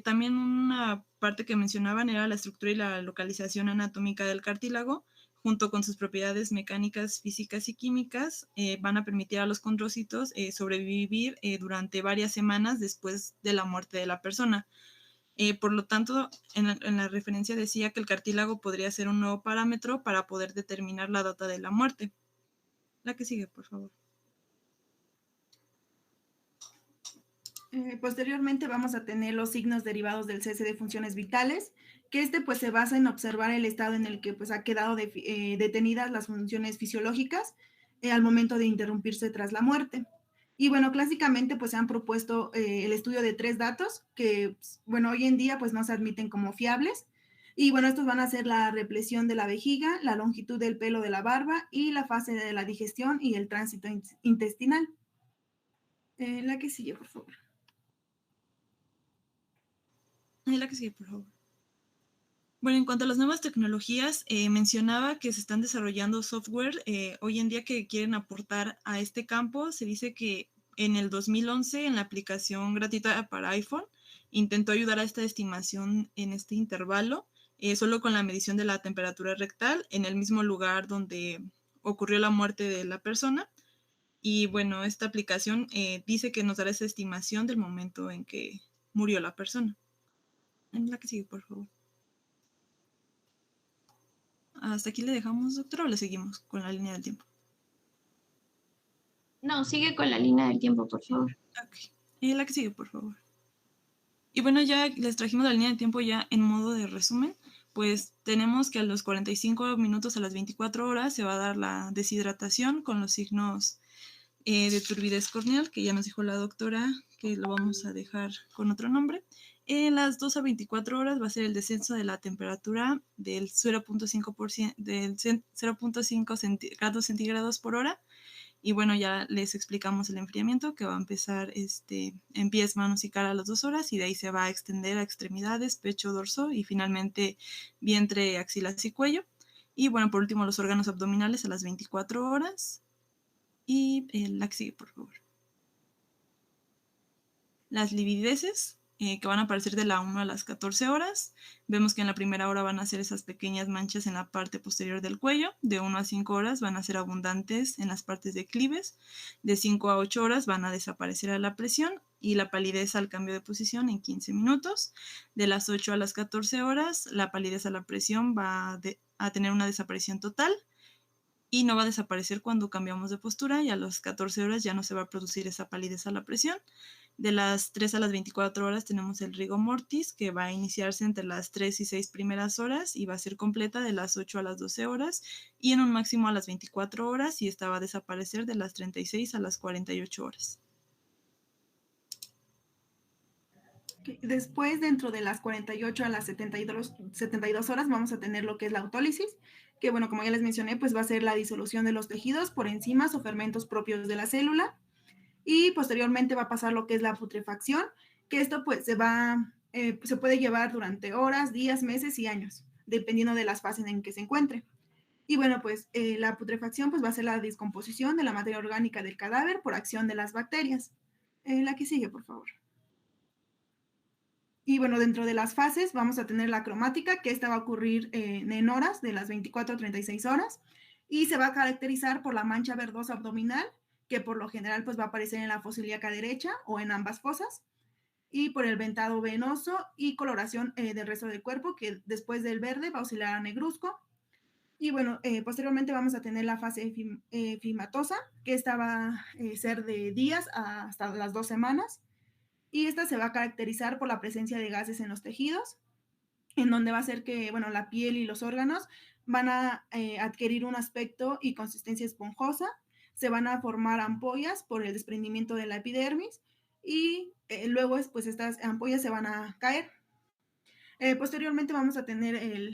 También una parte que mencionaban era la estructura y la localización anatómica del cartílago, junto con sus propiedades mecánicas, físicas y químicas, van a permitir a los condrocitos sobrevivir durante varias semanas después de la muerte de la persona. Por lo tanto, en la referencia decía que el cartílago podría ser un nuevo parámetro para poder determinar la data de la muerte. La que sigue, por favor. Posteriormente vamos a tener los signos derivados del cese de funciones vitales, que pues se basa en observar el estado en el que pues ha quedado detenidas las funciones fisiológicas al momento de interrumpirse tras la muerte. Y bueno, clásicamente pues se han propuesto el estudio de 3 datos que, bueno, hoy en día pues no se admiten como fiables. Y bueno, estos van a ser la represión de la vejiga, la longitud del pelo de la barba y la fase de la digestión y el tránsito intestinal. La que sigue, por favor. La que sigue, por favor. Bueno, en cuanto a las nuevas tecnologías, mencionaba que se están desarrollando software hoy en día que quieren aportar a este campo. Se dice que en el 2011, en la aplicación gratuita para iPhone, intentó ayudar a esta estimación en este intervalo, solo con la medición de la temperatura rectal en el mismo lugar donde ocurrió la muerte de la persona. Y bueno, esta aplicación dice que nos dará esa estimación del momento en que murió la persona. En la que sigue, por favor. ¿Hasta aquí le dejamos, doctora, o le seguimos con la línea del tiempo? No, sigue con la línea del tiempo, por favor. Ok. Y la que sigue, por favor. Y bueno, ya les trajimos la línea del tiempo ya en modo de resumen. Pues tenemos que a los 45 minutos a las 24 horas se va a dar la deshidratación con los signos de turbidez corneal, que ya nos dijo la doctora que lo vamos a dejar con otro nombre. En las 2 a 24 horas va a ser el descenso de la temperatura del 0.5 grados centígrados por hora. Y bueno, ya les explicamos el enfriamiento que va a empezar en pies, manos y cara a las 2 horas y de ahí se va a extender a extremidades, pecho, dorso y finalmente vientre, axilas y cuello. Y bueno, por último los órganos abdominales a las 24 horas. Y la que sigue, por favor. Las livideces, que van a aparecer de la 1 a las 14 horas. Vemos que en la primera hora van a ser esas pequeñas manchas en la parte posterior del cuello. De 1 a 5 horas van a ser abundantes en las partes declives. De 5 a 8 horas van a desaparecer a la presión y la palidez al cambio de posición en 15 minutos. De las 8 a las 14 horas, la palidez a la presión va a tener una desaparición total. Y no va a desaparecer cuando cambiamos de postura y a las 14 horas ya no se va a producir esa palidez a la presión. De las 3 a las 24 horas tenemos el rigor mortis, que va a iniciarse entre las 3 y 6 primeras horas y va a ser completa de las 8 a las 12 horas y en un máximo a las 24 horas y esta va a desaparecer de las 36 a las 48 horas. Después, dentro de las 48 a las 72 horas, vamos a tener lo que es la autólisis, que bueno, como ya les mencioné, pues va a ser la disolución de los tejidos por enzimas o fermentos propios de la célula. Y posteriormente va a pasar lo que es la putrefacción, que esto pues se puede llevar durante horas, días, meses y años, dependiendo de las fases en que se encuentre. Y bueno, pues la putrefacción pues va a ser la descomposición de la materia orgánica del cadáver por acción de las bacterias. La que sigue, por favor. Y bueno, dentro de las fases vamos a tener la cromática, que esta va a ocurrir en horas, de las 24 a 36 horas, y se va a caracterizar por la mancha verdosa abdominal, que por lo general pues va a aparecer en la fosa ilíaca derecha o en ambas fosas, y por el ventado venoso y coloración del resto del cuerpo, que después del verde va a oscilar a negruzco. Y bueno, posteriormente vamos a tener la fase fimatosa, que esta va a ser de días hasta las 2 semanas, y esta se va a caracterizar por la presencia de gases en los tejidos, en donde va a ser que, bueno, la piel y los órganos van a adquirir un aspecto y consistencia esponjosa, se van a formar ampollas por el desprendimiento de la epidermis y luego pues estas ampollas se van a caer. Posteriormente vamos a tener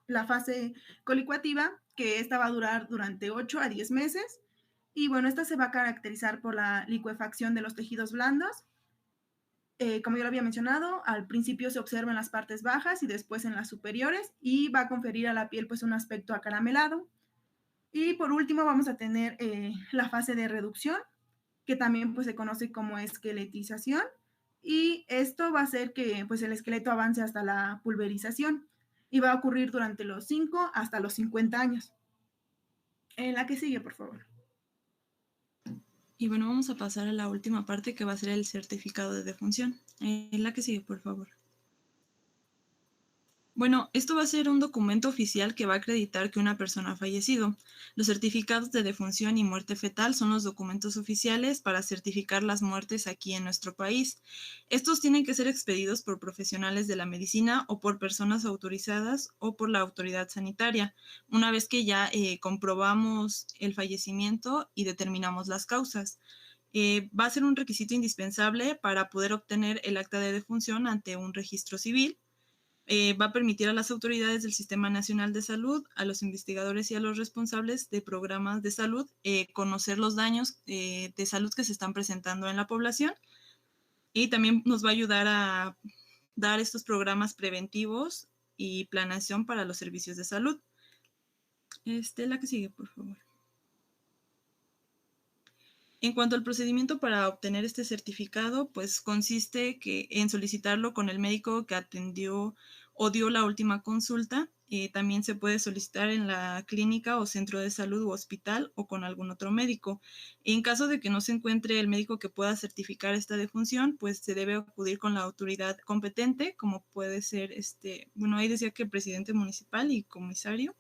la fase colicuativa, que esta va a durar durante 8 a 10 meses y bueno, esta se va a caracterizar por la licuefacción de los tejidos blandos como yo lo había mencionado, al principio se observa en las partes bajas y después en las superiores y va a conferir a la piel pues un aspecto acaramelado. Y por último vamos a tener la fase de reducción, que también pues se conoce como esqueletización, y esto va a hacer que pues el esqueleto avance hasta la pulverización y va a ocurrir durante los 5 hasta los 50 años. La que sigue, por favor. Y bueno, vamos a pasar a la última parte que va a ser el certificado de defunción. La que sigue, por favor. Bueno, esto va a ser un documento oficial que va a acreditar que una persona ha fallecido. Los certificados de defunción y muerte fetal son los documentos oficiales para certificar las muertes aquí en nuestro país. Estos tienen que ser expedidos por profesionales de la medicina o por personas autorizadas o por la autoridad sanitaria, una vez que ya comprobamos el fallecimiento y determinamos las causas. Va a ser un requisito indispensable para poder obtener el acta de defunción ante un registro civil. Va a permitir a las autoridades del Sistema Nacional de Salud, a los investigadores y a los responsables de programas de salud, conocer los daños de salud que se están presentando en la población, y también nos va a ayudar a dar estos programas preventivos y planeación para los servicios de salud. La que sigue, por favor. En cuanto al procedimiento para obtener este certificado, pues consiste en solicitarlo con el médico que atendió o dio la última consulta. También se puede solicitar en la clínica o centro de salud u hospital o con algún otro médico. En caso de que no se encuentre el médico que pueda certificar esta defunción, pues se debe acudir con la autoridad competente, como puede ser, bueno, ahí decía que presidente municipal y comisario.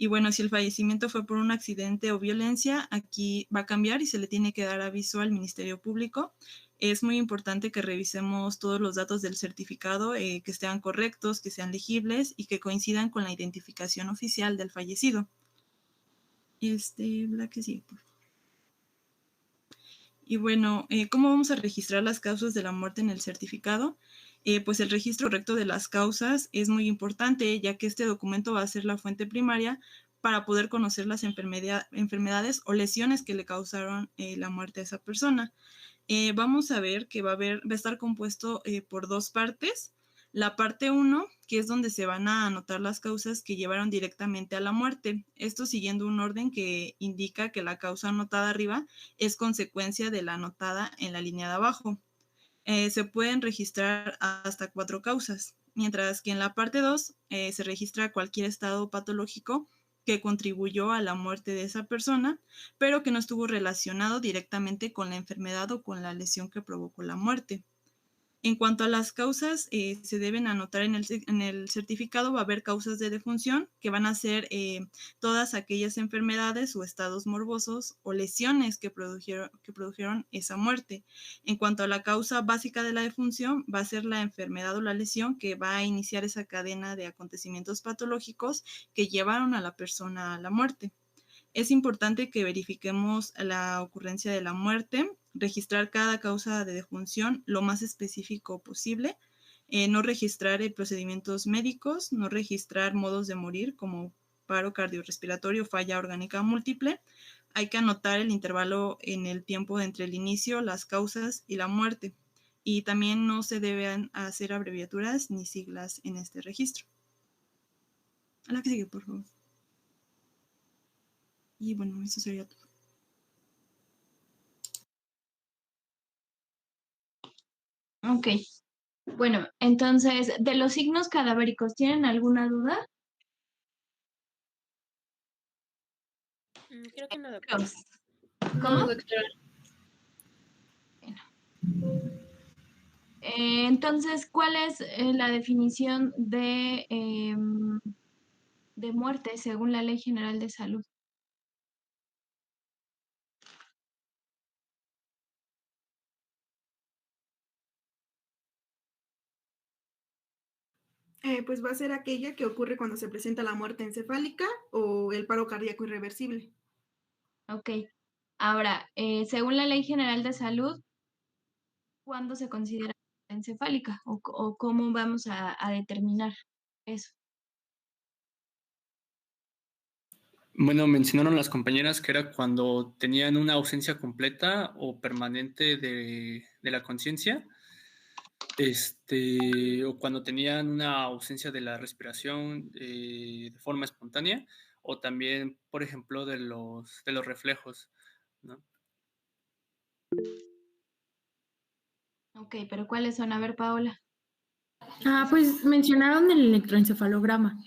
Y bueno, si el fallecimiento fue por un accidente o violencia, aquí va a cambiar y se le tiene que dar aviso al Ministerio Público. Es muy importante que revisemos todos los datos del certificado, que estén correctos, que sean legibles y que coincidan con la identificación oficial del fallecido. La que sigue, por favor. Y bueno, ¿cómo vamos a registrar las causas de la muerte en el certificado? Pues el registro correcto de las causas es muy importante, ya que este documento va a ser la fuente primaria para poder conocer las enfermedades o lesiones que le causaron la muerte a esa persona. Vamos a ver que va a estar compuesto por dos partes. La parte 1, que es donde se van a anotar las causas que llevaron directamente a la muerte. Esto siguiendo un orden que indica que la causa anotada arriba es consecuencia de la anotada en la línea de abajo. Se pueden registrar hasta 4 causas, mientras que en la parte 2 se registra cualquier estado patológico que contribuyó a la muerte de esa persona, pero que no estuvo relacionado directamente con la enfermedad o con la lesión que provocó la muerte. En cuanto a las causas, se deben anotar en el certificado. Va a haber causas de defunción, que van a ser todas aquellas enfermedades o estados morbosos o lesiones que produjeron esa muerte. En cuanto a la causa básica de la defunción, va a ser la enfermedad o la lesión que va a iniciar esa cadena de acontecimientos patológicos que llevaron a la persona a la muerte. Es importante que verifiquemos la ocurrencia de la muerte, registrar cada causa de defunción lo más específico posible, no registrar procedimientos médicos, no registrar modos de morir como paro cardiorrespiratorio o falla orgánica múltiple. Hay que anotar el intervalo en el tiempo entre el inicio, las causas y la muerte. Y también no se deben hacer abreviaturas ni siglas en este registro. A la que sigue, por favor. Y bueno, eso sería todo. Ok. Bueno, entonces, de los signos cadavéricos, ¿tienen alguna duda? Creo que no, doctora. ¿Cómo? No, doctora. Entonces, ¿cuál es la definición de muerte según la Ley General de Salud? Pues va a ser aquella que ocurre cuando se presenta la muerte encefálica o el paro cardíaco irreversible. Ok. Ahora, según la Ley General de Salud, ¿cuándo se considera encefálica o cómo vamos a determinar eso? Bueno, mencionaron las compañeras que era cuando tenían una ausencia completa o permanente de la conciencia. o cuando tenían una ausencia de la respiración de forma espontánea, o también, por ejemplo, de los reflejos, ¿no? Ok, pero ¿cuáles son? A ver, Paola. Pues mencionaron el electroencefalograma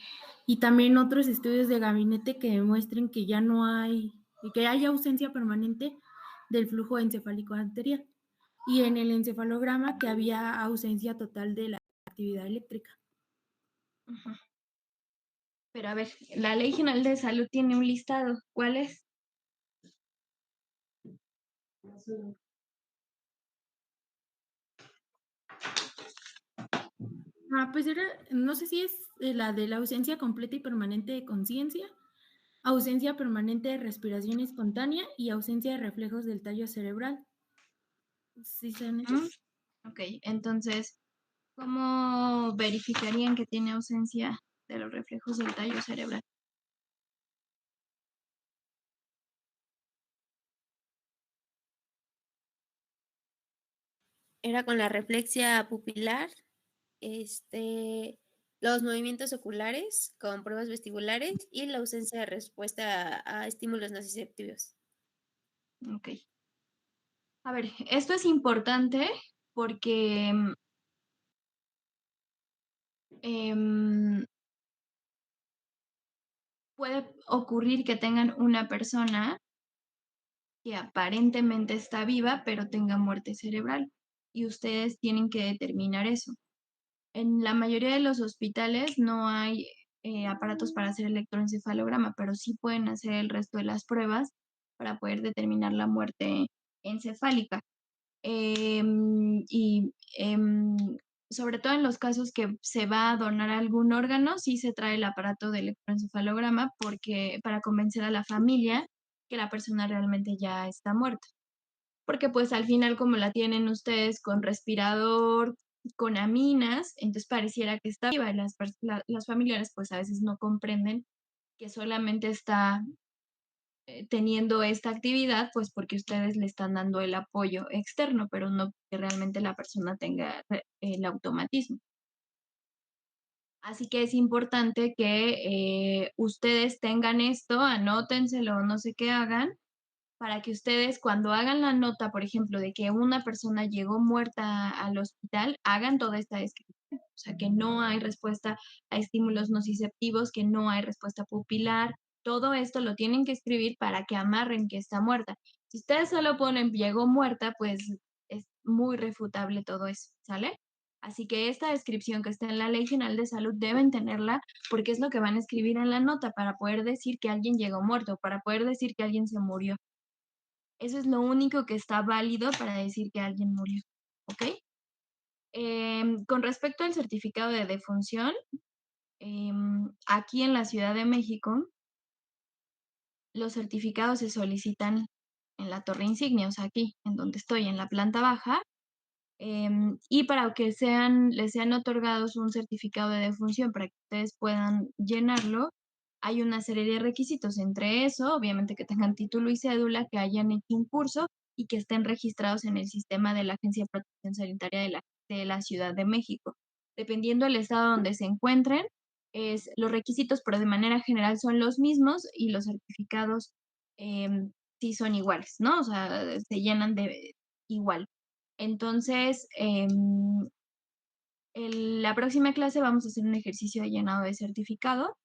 y también otros estudios de gabinete que demuestren que ya no hay, que hay ausencia permanente del flujo encefálico arterial. Y en el encefalograma que había ausencia total de la actividad eléctrica. Ujú. Pero a ver, la Ley General de Salud tiene un listado. ¿Cuál es? Pues era, no sé si es la de la ausencia completa y permanente de conciencia, ausencia permanente de respiración espontánea y ausencia de reflejos del tallo cerebral. ¿Sí son esos? Ok, entonces, ¿cómo verificarían que tiene ausencia de los reflejos del tallo cerebral? Era con la reflexia pupilar, los movimientos oculares con pruebas vestibulares y la ausencia de respuesta a estímulos nociceptivos. Ok. A ver, esto es importante porque puede ocurrir que tengan una persona que aparentemente está viva, pero tenga muerte cerebral. Y ustedes tienen que determinar eso. En la mayoría de los hospitales no hay aparatos para hacer electroencefalograma, pero sí pueden hacer el resto de las pruebas para poder determinar la muerte encefálica. Y sobre todo en los casos que se va a donar algún órgano, sí se trae el aparato de electroencefalograma porque para convencer a la familia que la persona realmente ya está muerta. Porque pues al final como la tienen ustedes con respirador, con aminas, entonces pareciera que está viva y las familiares pues a veces no comprenden que solamente está teniendo esta actividad, pues porque ustedes le están dando el apoyo externo, pero no que realmente la persona tenga el automatismo. Así que es importante que ustedes tengan esto, anótenselo, no sé qué hagan, para que ustedes cuando hagan la nota, por ejemplo, de que una persona llegó muerta al hospital, hagan toda esta descripción. O sea, que no hay respuesta a estímulos nociceptivos, que no hay respuesta pupilar. Todo esto lo tienen que escribir para que amarren que está muerta. Si ustedes solo ponen llegó muerta, pues es muy refutable todo eso, ¿sale? Así que esta descripción que está en la Ley General de Salud deben tenerla porque es lo que van a escribir en la nota para poder decir que alguien llegó muerto, para poder decir que alguien se murió. Eso es lo único que está válido para decir que alguien murió, ¿ok? Con respecto al certificado de defunción, aquí en la Ciudad de México, los certificados se solicitan en la Torre Insignia, o sea, aquí, en donde estoy, en la planta baja, y para que les sean otorgados un certificado de defunción para que ustedes puedan llenarlo, hay una serie de requisitos. Entre eso, obviamente que tengan título y cédula, que hayan hecho un curso y que estén registrados en el sistema de la Agencia de Protección Sanitaria de la Ciudad de México. Dependiendo del estado donde se encuentren, los requisitos, pero de manera general son los mismos y los certificados sí son iguales, ¿no? O sea, se llenan de igual. Entonces, la próxima clase vamos a hacer un ejercicio de llenado de certificado,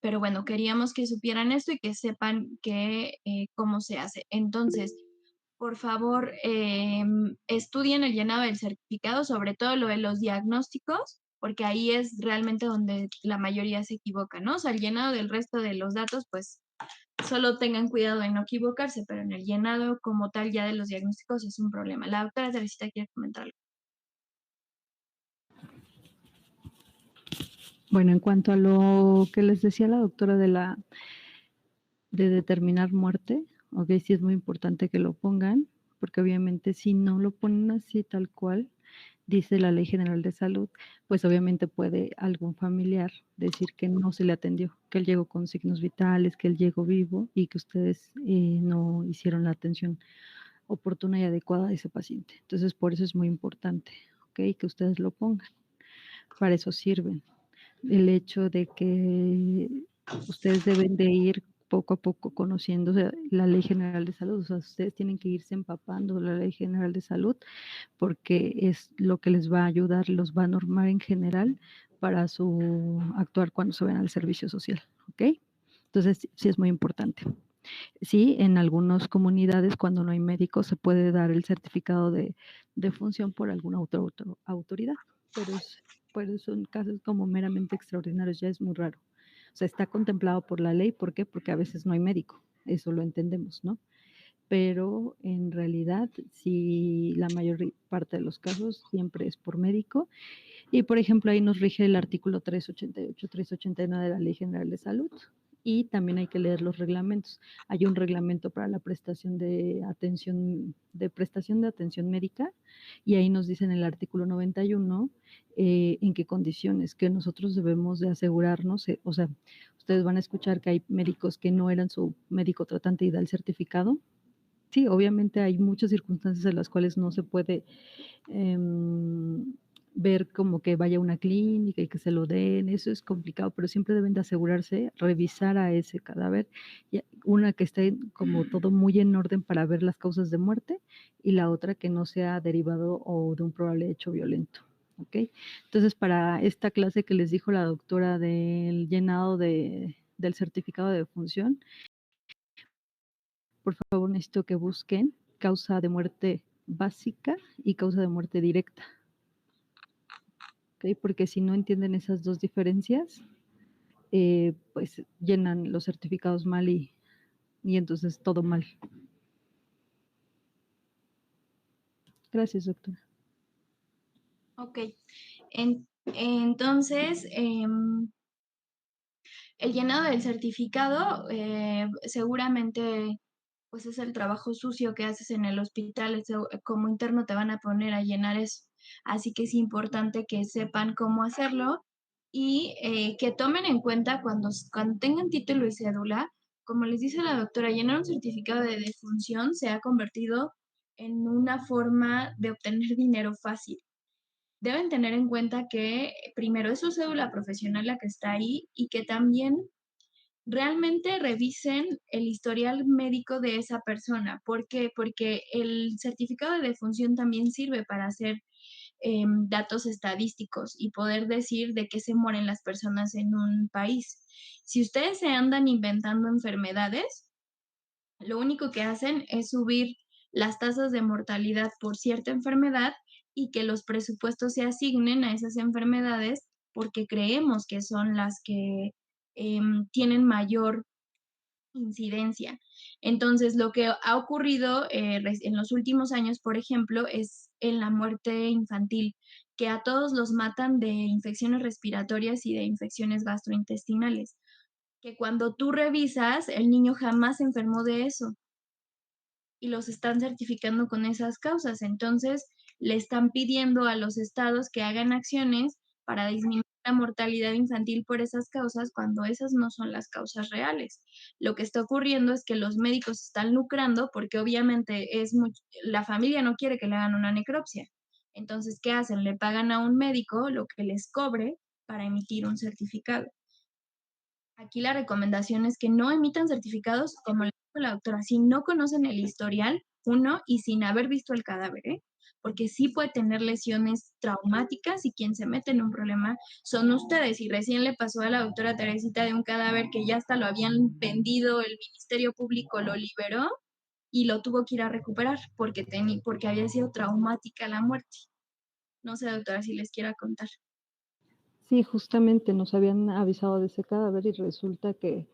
pero bueno, queríamos que supieran esto y que sepan cómo se hace. Entonces, por favor, estudien el llenado del certificado, sobre todo lo de los diagnósticos, porque ahí es realmente donde la mayoría se equivoca, ¿no? O sea, el llenado del resto de los datos, pues solo tengan cuidado de no equivocarse, pero en el llenado como tal ya de los diagnósticos es un problema. La doctora Teresita quiere comentar algo. Bueno, en cuanto a lo que les decía la doctora de determinar muerte, ok, sí es muy importante que lo pongan, porque obviamente si no lo ponen así tal cual, dice la Ley General de Salud, pues obviamente puede algún familiar decir que no se le atendió, que él llegó con signos vitales, que él llegó vivo y que ustedes no hicieron la atención oportuna y adecuada a ese paciente. Entonces, por eso es muy importante, ¿ok? Que ustedes lo pongan. Para eso sirven. El hecho de que ustedes deben de ir poco a poco conociendo la Ley General de Salud, o sea, ustedes tienen que irse empapando de la Ley General de Salud porque es lo que les va a ayudar, los va a normar en general para su actuar cuando se ven al servicio social, ¿ok? Entonces, sí es muy importante. Sí, en algunas comunidades, cuando no hay médicos, se puede dar el certificado de función por alguna autoridad, pero son casos como meramente extraordinarios, ya es muy raro. O sea, está contemplado por la ley, ¿por qué? Porque a veces no hay médico, eso lo entendemos, ¿no? Pero en realidad, sí, la mayor parte de los casos siempre es por médico. Y, por ejemplo, ahí nos rige el artículo 388, 389 de la Ley General de Salud. Y también hay que leer los reglamentos. Hay un reglamento para la prestación de atención médica, y ahí nos dice en el artículo 91 en qué condiciones, que nosotros debemos de asegurarnos, o sea, ustedes van a escuchar que hay médicos que no eran su médico tratante y da el certificado. Sí, obviamente hay muchas circunstancias en las cuales no se puede ver como que vaya a una clínica y que se lo den, eso es complicado, pero siempre deben de asegurarse, revisar a ese cadáver, una que esté como todo muy en orden para ver las causas de muerte, y la otra que no sea derivado o de un probable hecho violento. ¿Ok? Entonces, para esta clase que les dijo la doctora del llenado del certificado de defunción, por favor necesito que busquen causa de muerte básica y causa de muerte directa. ¿Ok? Porque si no entienden esas dos diferencias, pues llenan los certificados mal y entonces todo mal. Gracias, doctora. Ok, entonces, el llenado del certificado seguramente pues es el trabajo sucio que haces en el hospital, como interno te van a poner a llenar eso, así que es importante que sepan cómo hacerlo y que tomen en cuenta cuando tengan título y cédula, como les dice la doctora, llenar un certificado de defunción se ha convertido en una forma de obtener dinero fácil. Deben tener en cuenta que primero es su cédula profesional la que está ahí y que también realmente revisen el historial médico de esa persona. ¿Por qué? Porque el certificado de defunción también sirve para hacer datos estadísticos y poder decir de qué se mueren las personas en un país. Si ustedes se andan inventando enfermedades, lo único que hacen es subir las tasas de mortalidad por cierta enfermedad y que los presupuestos se asignen a esas enfermedades porque creemos que son las que tienen mayor incidencia. Entonces, lo que ha ocurrido en los últimos años, por ejemplo, es en la muerte infantil, que a todos los matan de infecciones respiratorias y de infecciones gastrointestinales, que cuando tú revisas, el niño jamás se enfermó de eso y los están certificando con esas causas. Entonces, le están pidiendo a los estados que hagan acciones para disminuir la mortalidad infantil por esas causas cuando esas no son las causas reales. Lo que está ocurriendo es que los médicos están lucrando porque obviamente la familia no quiere que le hagan una necropsia. Entonces, ¿qué hacen? Le pagan a un médico lo que les cobre para emitir un certificado. Aquí la recomendación es que no emitan certificados, como le dijo la doctora, si no conocen el historial, uno, y sin haber visto el cadáver, porque sí puede tener lesiones traumáticas y quien se mete en un problema son ustedes. Y recién le pasó a la doctora Teresita de un cadáver que ya hasta lo habían vendido, el Ministerio Público lo liberó y lo tuvo que ir a recuperar porque había sido traumática la muerte. No sé, doctora, si les quiera contar. Sí, justamente nos habían avisado de ese cadáver y resulta que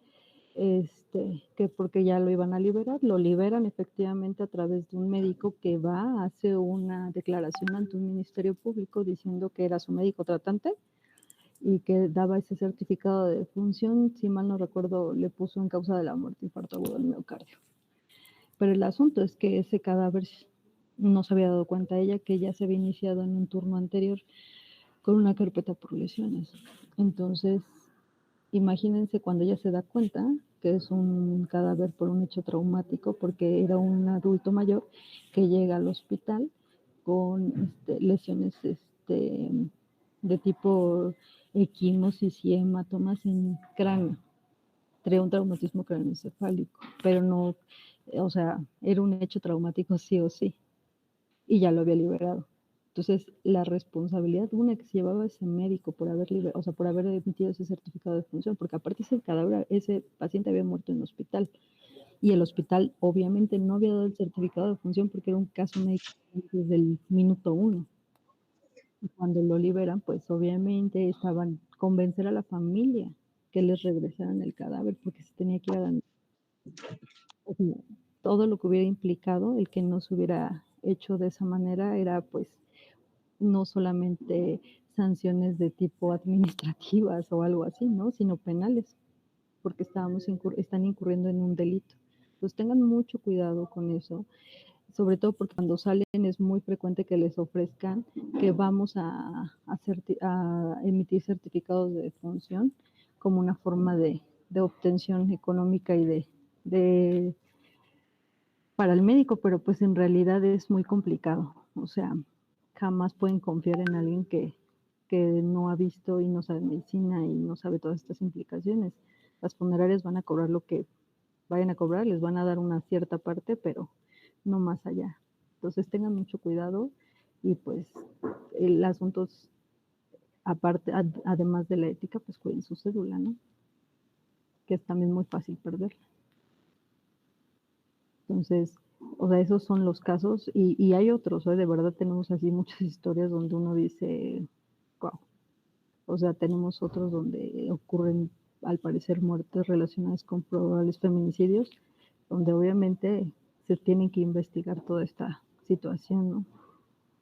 porque ya lo iban a liberar, lo liberan efectivamente a través de un médico que hace una declaración ante un ministerio público diciendo que era su médico tratante y que daba ese certificado de defunción, si mal no recuerdo, le puso en causa de la muerte infarto agudo del miocardio. Pero el asunto es que ese cadáver no se había dado cuenta ella que ya se había iniciado en un turno anterior con una carpeta por lesiones. Entonces, imagínense cuando ella se da cuenta que es un cadáver por un hecho traumático, porque era un adulto mayor que llega al hospital con lesiones de tipo equimosis y hematomas en cráneo. Traía un traumatismo craneoencefálico, pero no, o sea, era un hecho traumático sí o sí, y ya lo había liberado. Entonces, la responsabilidad una que se llevaba ese médico por haber o sea, por haber emitido ese certificado de defunción, porque aparte ese cadáver, ese paciente había muerto en el hospital, y el hospital obviamente no había dado el certificado de defunción porque era un caso médico desde el minuto 1. Y cuando lo liberan, pues obviamente estaban convencer a la familia que les regresaran el cadáver porque se tenía que ir a la... O sea, todo lo que hubiera implicado el que no se hubiera hecho de esa manera era pues no solamente sanciones de tipo administrativas o algo así, ¿no? Sino penales, porque están incurriendo en un delito. Entonces tengan mucho cuidado con eso, sobre todo porque cuando salen es muy frecuente que les ofrezcan que vamos a emitir certificados de defunción como una forma de obtención económica y de para el médico, pero pues en realidad es muy complicado. O sea, jamás pueden confiar en alguien que no ha visto y no sabe medicina y no sabe todas estas implicaciones. Las funerarias van a cobrar lo que vayan a cobrar, les van a dar una cierta parte, pero no más allá. Entonces tengan mucho cuidado y pues el asunto es, aparte, además de la ética, pues cuiden su cédula, ¿no? Que es también muy fácil perderla. Entonces, o sea, esos son los casos y hay otros, de verdad tenemos así muchas historias donde uno dice, wow. O sea, tenemos otros donde ocurren, al parecer, muertes relacionadas con probables feminicidios, donde obviamente se tienen que investigar toda esta situación, ¿no?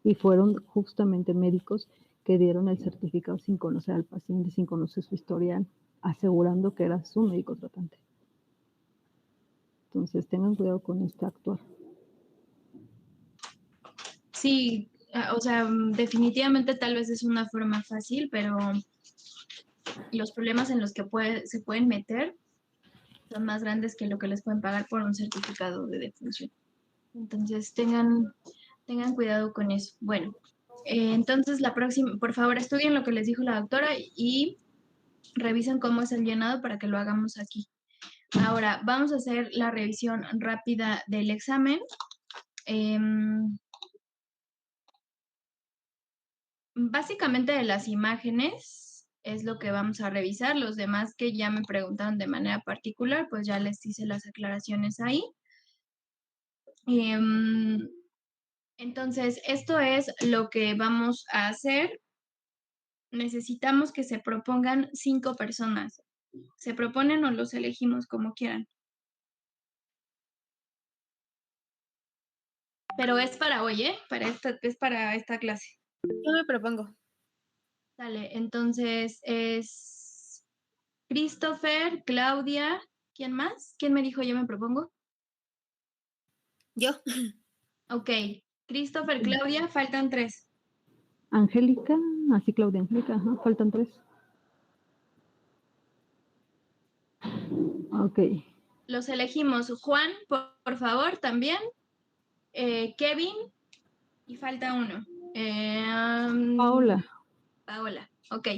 Y fueron justamente médicos que dieron el certificado sin conocer al paciente, sin conocer su historial, asegurando que era su médico tratante. Entonces, tengan cuidado con este actuar. Sí, o sea, definitivamente tal vez es una forma fácil, pero los problemas en los que se pueden meter son más grandes que lo que les pueden pagar por un certificado de defunción. Entonces, tengan cuidado con eso. Bueno, entonces la próxima, por favor, estudien lo que les dijo la doctora y revisen cómo es el llenado para que lo hagamos aquí. Ahora, vamos a hacer la revisión rápida del examen. Básicamente de las imágenes es lo que vamos a revisar. Los demás que ya me preguntaron de manera particular, pues ya les hice las aclaraciones ahí. Entonces, esto es lo que vamos a hacer. Necesitamos que se propongan 5 personas. ¿Se proponen o los elegimos como quieran? Pero es para hoy, ¿eh? Es para esta clase. Yo me propongo. Dale, entonces es Christopher, Claudia, ¿quién más? ¿Quién me dijo yo me propongo? Yo. Ok, Christopher, Claudia, faltan 3. Angélica, así Claudia Angélica, ajá, faltan 3. Ok. Los elegimos. Juan, por favor, también. Kevin, y falta uno. Paola. Paola, ok.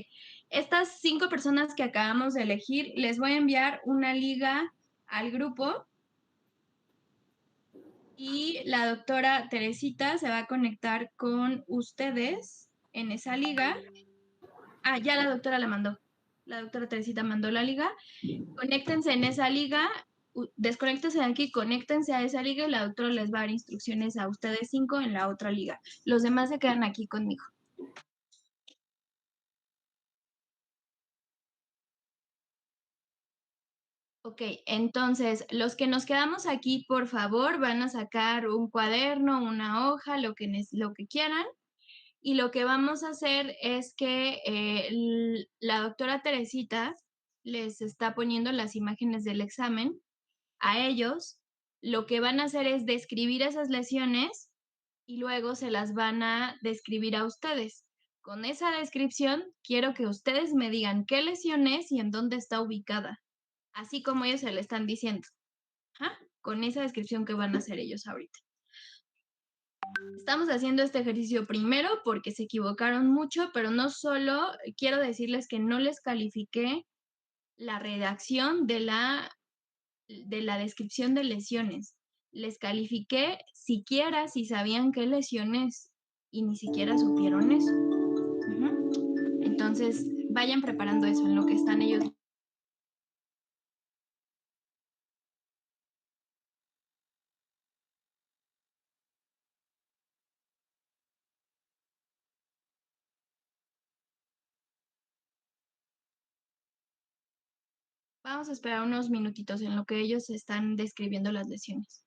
Estas 5 personas que acabamos de elegir, les voy a enviar una liga al grupo y la doctora Teresita se va a conectar con ustedes en esa liga. Ah, ya la doctora la mandó. La doctora Teresita mandó la liga. Conéctense en esa liga, desconéctense de aquí, conéctense a esa liga y la doctora les va a dar instrucciones a ustedes 5 en la otra liga. Los demás se quedan aquí conmigo. Ok, entonces los que nos quedamos aquí, por favor, van a sacar un cuaderno, una hoja, lo que quieran. Y lo que vamos a hacer es que la doctora Teresita les está poniendo las imágenes del examen a ellos. Lo que van a hacer es describir esas lesiones y luego se las van a describir a ustedes. Con esa descripción, quiero que ustedes me digan qué lesión es y en dónde está ubicada, así como ellos se le están diciendo. Ajá, con esa descripción que van a hacer ellos ahorita. Estamos haciendo este ejercicio primero porque se equivocaron mucho, pero no solo, quiero decirles que no les califiqué la redacción de la descripción de lesiones. Les califiqué siquiera si sabían qué lesiones y ni siquiera supieron eso. Entonces, vayan preparando eso en lo que están ellos. Vamos a esperar unos minutitos en lo que ellos están describiendo las lesiones.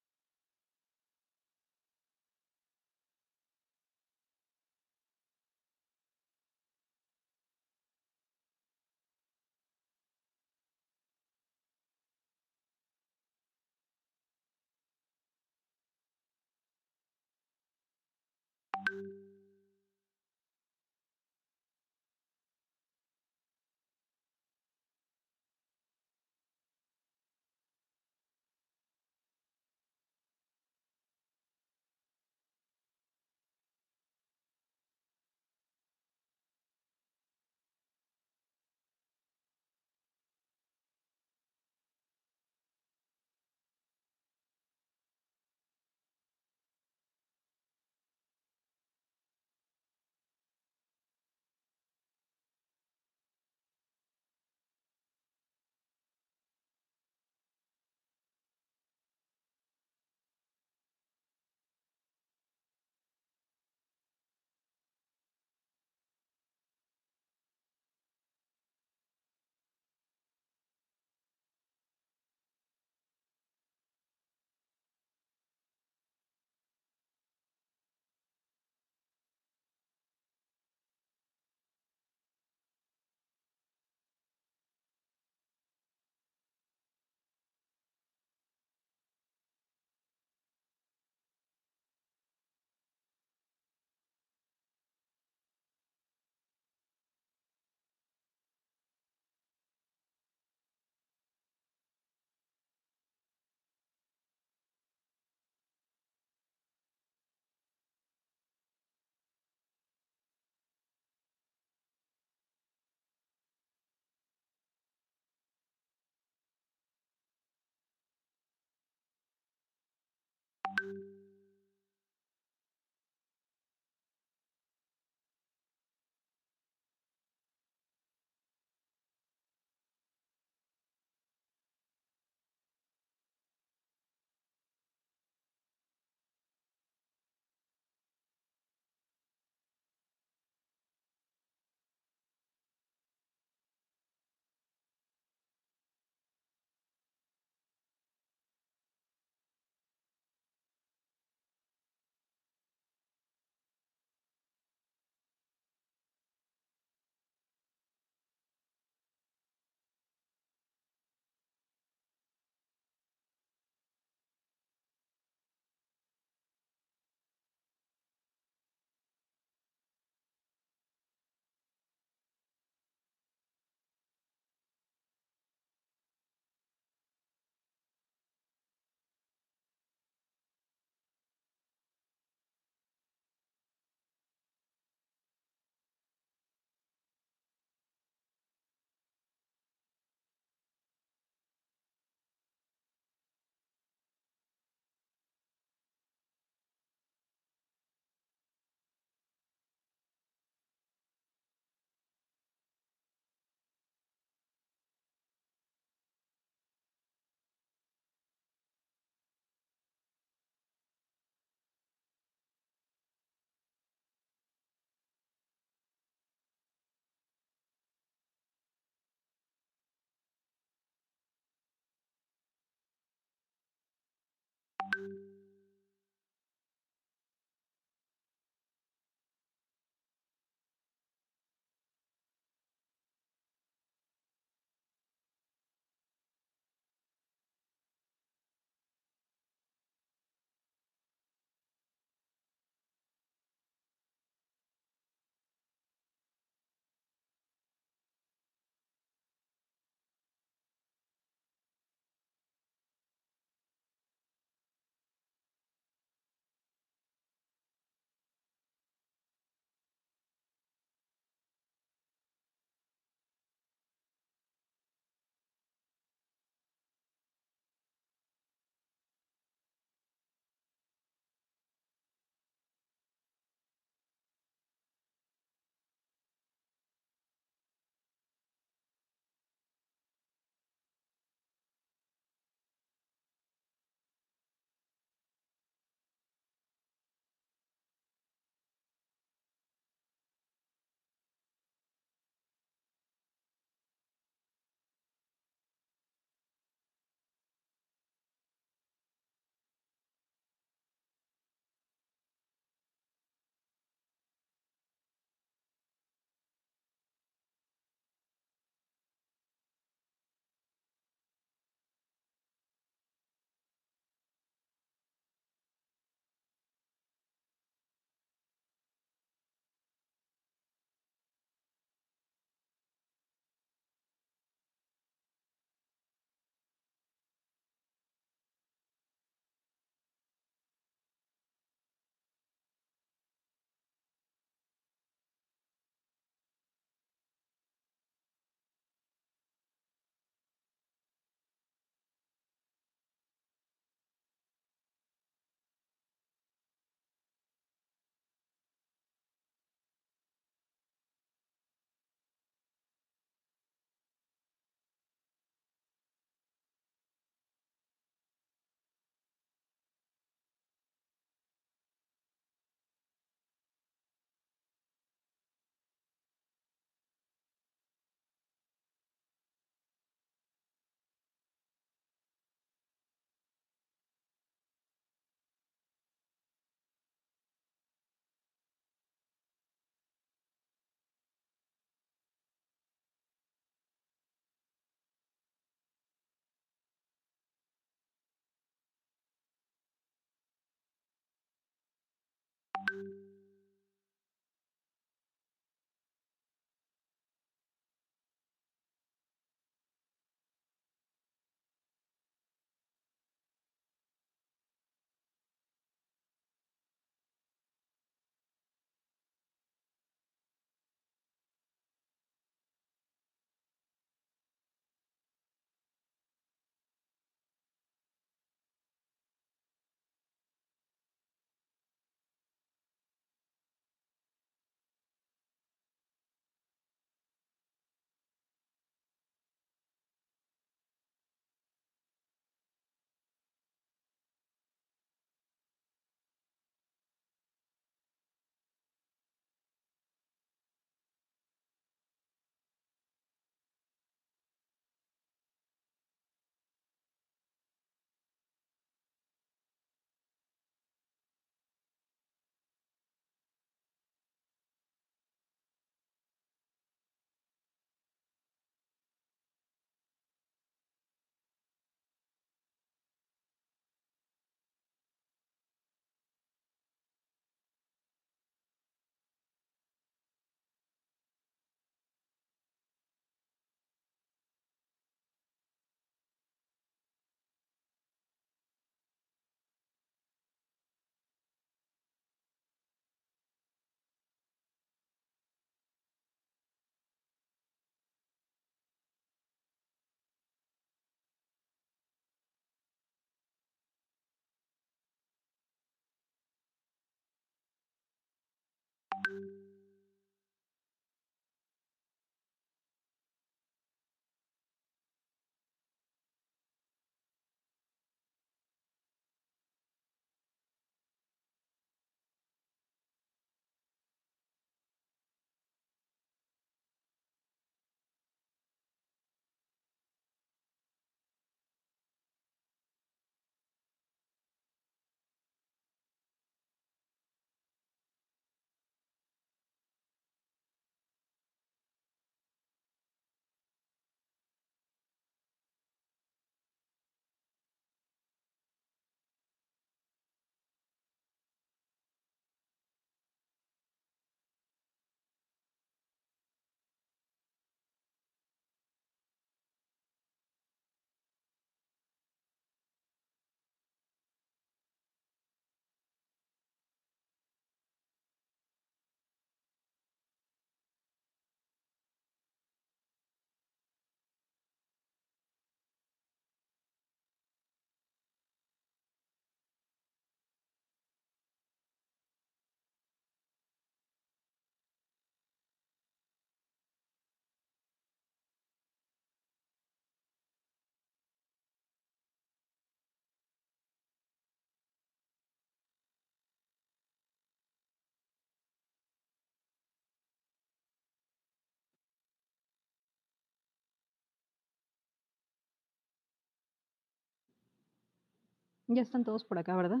Ya están todos por acá, ¿verdad?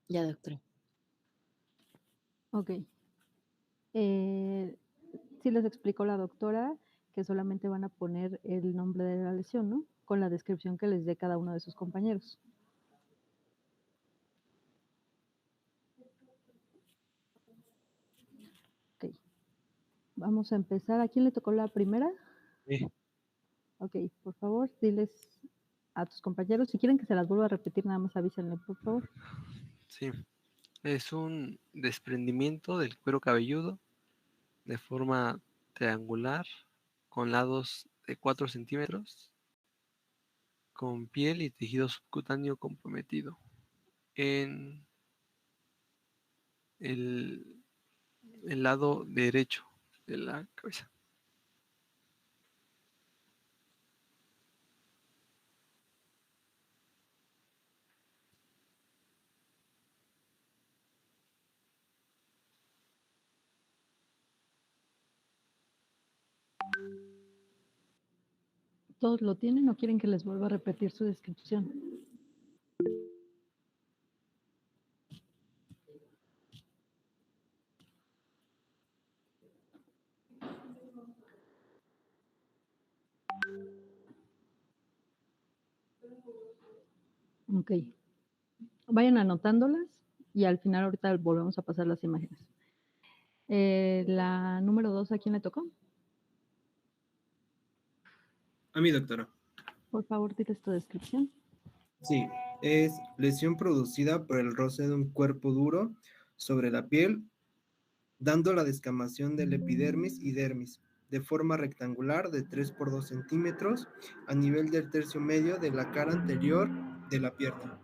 Ya, doctora. Ok. Sí les explicó la doctora que solamente van a poner el nombre de la lesión, ¿no? Con la descripción que les dé cada uno de sus compañeros. Ok. Vamos a empezar. ¿A quién le tocó la primera? Sí. Ok, por favor, diles a tus compañeros. Si quieren que se las vuelva a repetir, nada más avísenme, por favor. Sí. Es un desprendimiento del cuero cabelludo de forma triangular con lados de 4 centímetros con piel y tejido subcutáneo comprometido en el lado derecho de la cabeza. ¿Todos lo tienen o quieren que les vuelva a repetir su descripción? Ok. Vayan anotándolas y al final ahorita volvemos a pasar las imágenes. La número 2, ¿a quién le tocó? A mí, doctora. Por favor, diles tu descripción. Sí, es lesión producida por el roce de un cuerpo duro sobre la piel, dando la descamación del epidermis y dermis, de forma rectangular de 3 por 2 centímetros a nivel del tercio medio de la cara anterior de la pierna.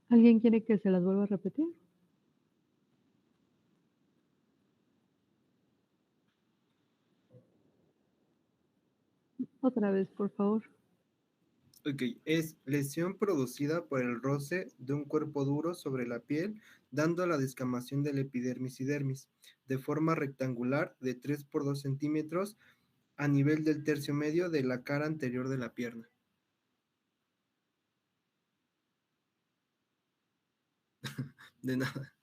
¿Alguien quiere que se las vuelva a repetir? Otra vez, por favor. Ok, es lesión producida por el roce de un cuerpo duro sobre la piel, dando la descamación del epidermis y dermis, de forma rectangular de 3 por 2 centímetros a nivel del tercio medio de la cara anterior de la pierna. De nada.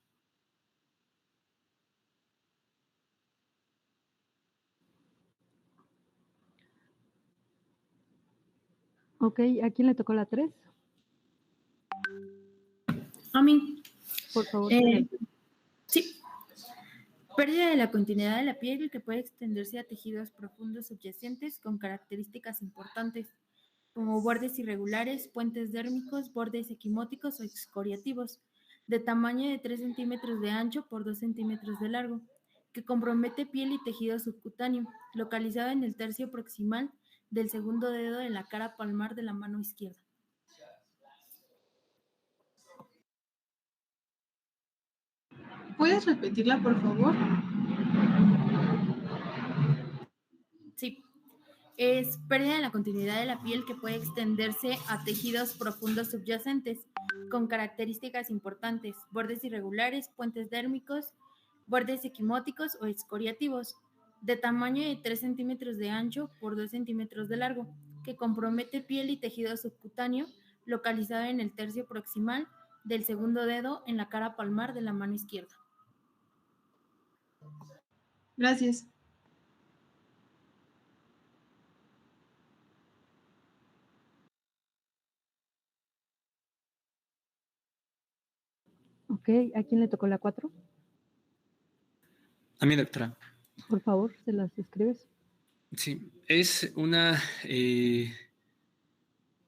Ok, ¿a quién le tocó la 3? A mí. Por favor, Sí. Pérdida de la continuidad de la piel que puede extenderse a tejidos profundos subyacentes con características importantes, como bordes irregulares, puentes dérmicos, bordes equimóticos o excoriativos, de tamaño de 3 centímetros de ancho por 2 centímetros de largo, que compromete piel y tejido subcutáneo, localizado en el tercio proximal del segundo dedo en la cara palmar de la mano izquierda. ¿Puedes repetirla, por favor? Sí. Es pérdida de la continuidad de la piel que puede extenderse a tejidos profundos subyacentes, con características importantes, bordes irregulares, puentes dérmicos, bordes equimóticos o excoriativos, de tamaño de 3 centímetros de ancho por 2 centímetros de largo, que compromete piel y tejido subcutáneo, localizado en el tercio proximal del segundo dedo en la cara palmar de la mano izquierda. Gracias. Ok, ¿a quién le tocó la 4? A mí, doctora. Por favor, se las escribes. Sí, es una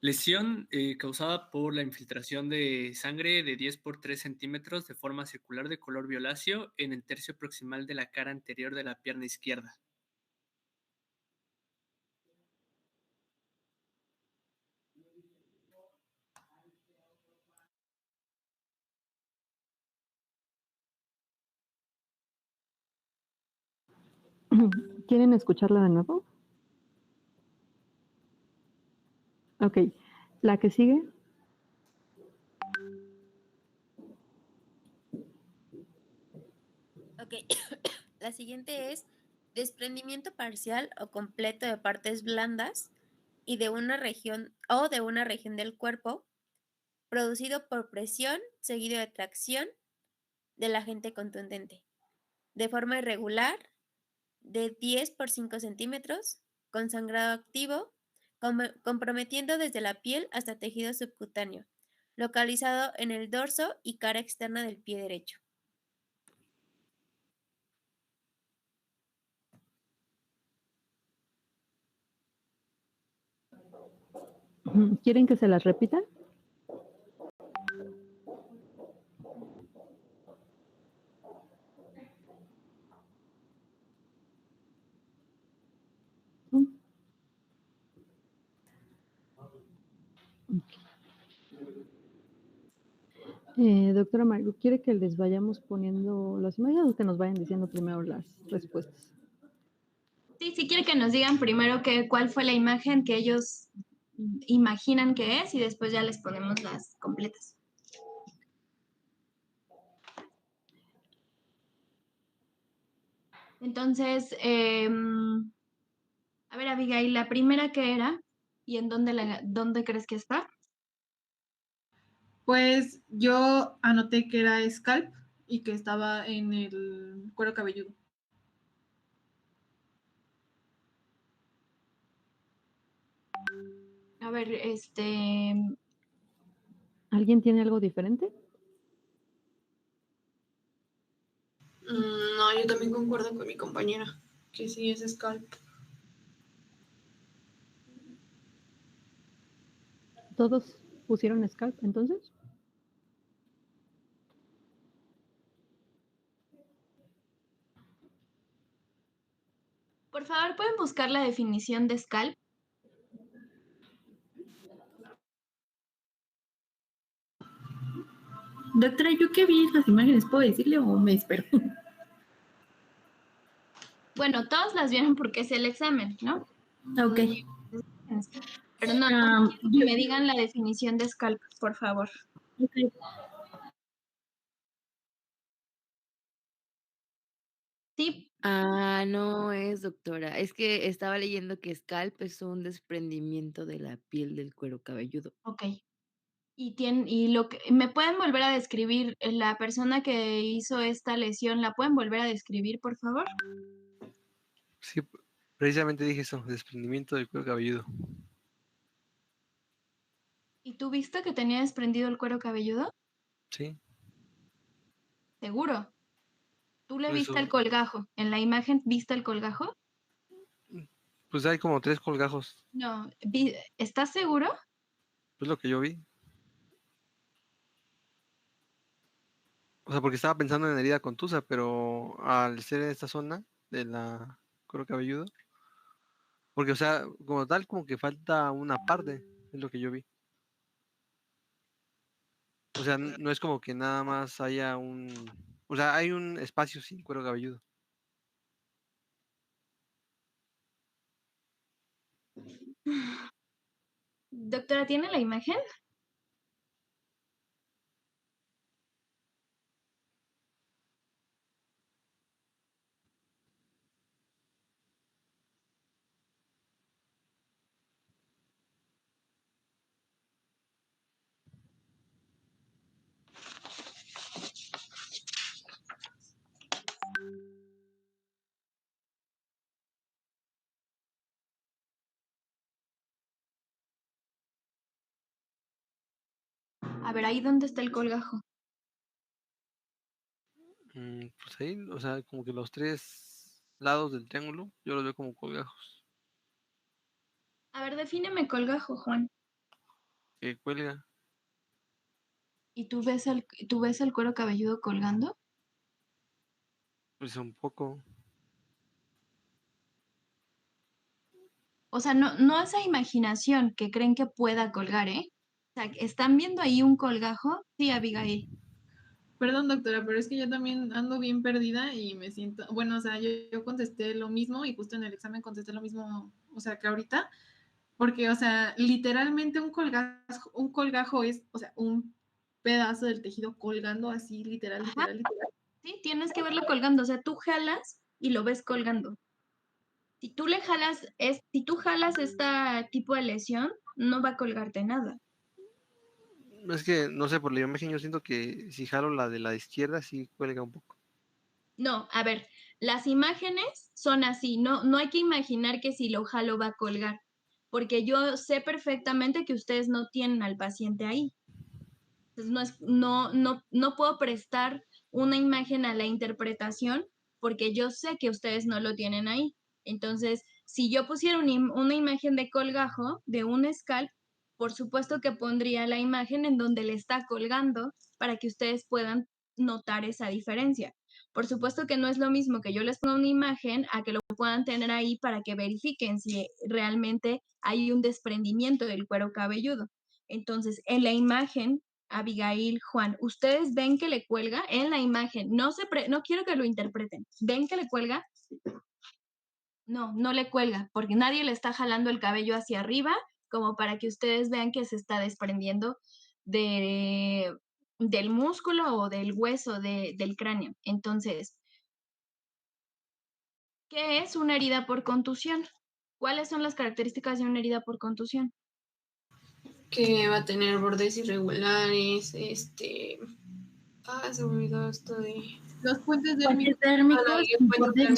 lesión causada por la infiltración de sangre de 10 por 3 centímetros de forma circular de color violáceo en el tercio proximal de la cara anterior de la pierna izquierda. ¿Quieren escucharla de nuevo? Ok, la que sigue. Ok, la siguiente es desprendimiento parcial o completo de partes blandas y de una región del cuerpo producido por presión seguido de tracción del agente contundente, de forma irregular, de 10 por 5 centímetros, con sangrado activo, comprometiendo desde la piel hasta tejido subcutáneo, localizado en el dorso y cara externa del pie derecho. ¿Quieren que se las repita? Doctora Margo, ¿quiere que les vayamos poniendo las imágenes o que nos vayan diciendo primero las respuestas? Sí, si quiere que nos digan primero cuál fue la imagen que ellos imaginan que es y después ya les ponemos las completas. Entonces, a ver, Abigail, la primera que era y en dónde crees que está. Pues yo anoté que era scalp y que estaba en el cuero cabelludo. A ver, ¿Alguien tiene algo diferente? No, yo también concuerdo con mi compañera, que sí es scalp. ¿Todos pusieron scalp entonces? por favor, ¿pueden buscar la definición de scalp? Doctora, yo que vi las imágenes, ¿puedo decirle o me espero? Bueno, todos las vieron porque es el examen, ¿no? Ok. Pero no quiero que me digan la definición de scalp, por favor. Okay. Sí. Ah, no es, doctora. Es que estaba leyendo que scalp es un desprendimiento de la piel del cuero cabelludo. Ok. ¿Me pueden volver a describir la persona que hizo esta lesión? ¿La pueden volver a describir, por favor? Sí, precisamente dije eso, desprendimiento del cuero cabelludo. ¿Y tú viste que tenía desprendido el cuero cabelludo? Sí. ¿Seguro? ¿Tú le Pues viste el colgajo? ¿En la imagen viste el colgajo? Pues hay como 3 colgajos. No. ¿Estás seguro? Pues lo que yo vi. O sea, porque estaba pensando en herida contusa, pero al ser en esta zona de la cuero cabelludo, porque, o sea, como tal, como que falta una parte, es lo que yo vi. O sea, no es como que nada más haya o sea, hay un espacio sin cuero cabelludo. Doctora, ¿tiene la imagen? A ver, ¿ahí dónde está el colgajo? Pues ahí, o sea, como que los 3 lados del triángulo, yo los veo como colgajos. A ver, defíneme colgajo, Juan. Que cuelga. ¿Y tú ves el cuero cabelludo colgando? Pues un poco. O sea, no esa imaginación que creen que pueda colgar, ¿eh? O sea, ¿están viendo ahí un colgajo? Sí, Abigail. Perdón, doctora, pero es que yo también ando bien perdida y me siento, bueno, o sea, yo contesté lo mismo y justo en el examen contesté lo mismo, o sea, que ahorita, porque, o sea, literalmente un colgajo es, o sea, un pedazo del tejido colgando así, literal, Ajá. literal, literal. Sí, tienes que verlo colgando, o sea, tú jalas y lo ves colgando. Si tú le jalas, si tú jalas esta tipo de lesión, no va a colgarte nada. Es que, no sé, por la imagen yo siento que si jalo la de la izquierda, sí cuelga un poco. No, a ver, las imágenes son así, no hay que imaginar que si lo jalo va a colgar, porque yo sé perfectamente que ustedes no tienen al paciente ahí. Entonces no puedo prestar una imagen a la interpretación porque yo sé que ustedes no lo tienen ahí. Entonces, si yo pusiera una imagen de colgajo, de un scalp, por supuesto que pondría la imagen en donde le está colgando para que ustedes puedan notar esa diferencia. Por supuesto que no es lo mismo que yo les ponga una imagen a que lo puedan tener ahí para que verifiquen si realmente hay un desprendimiento del cuero cabelludo. Entonces, en la imagen, Abigail, Juan, ¿ustedes ven que le cuelga en la imagen? No quiero que lo interpreten. ¿Ven que le cuelga? No le cuelga, porque nadie le está jalando el cabello hacia arriba como para que ustedes vean que se está desprendiendo del músculo o del hueso del cráneo. Entonces, ¿qué es una herida por contusión? ¿Cuáles son las características de una herida por contusión? Que va a tener bordes irregulares, se me olvidó esto de... Los puentes Puentes dérmicos,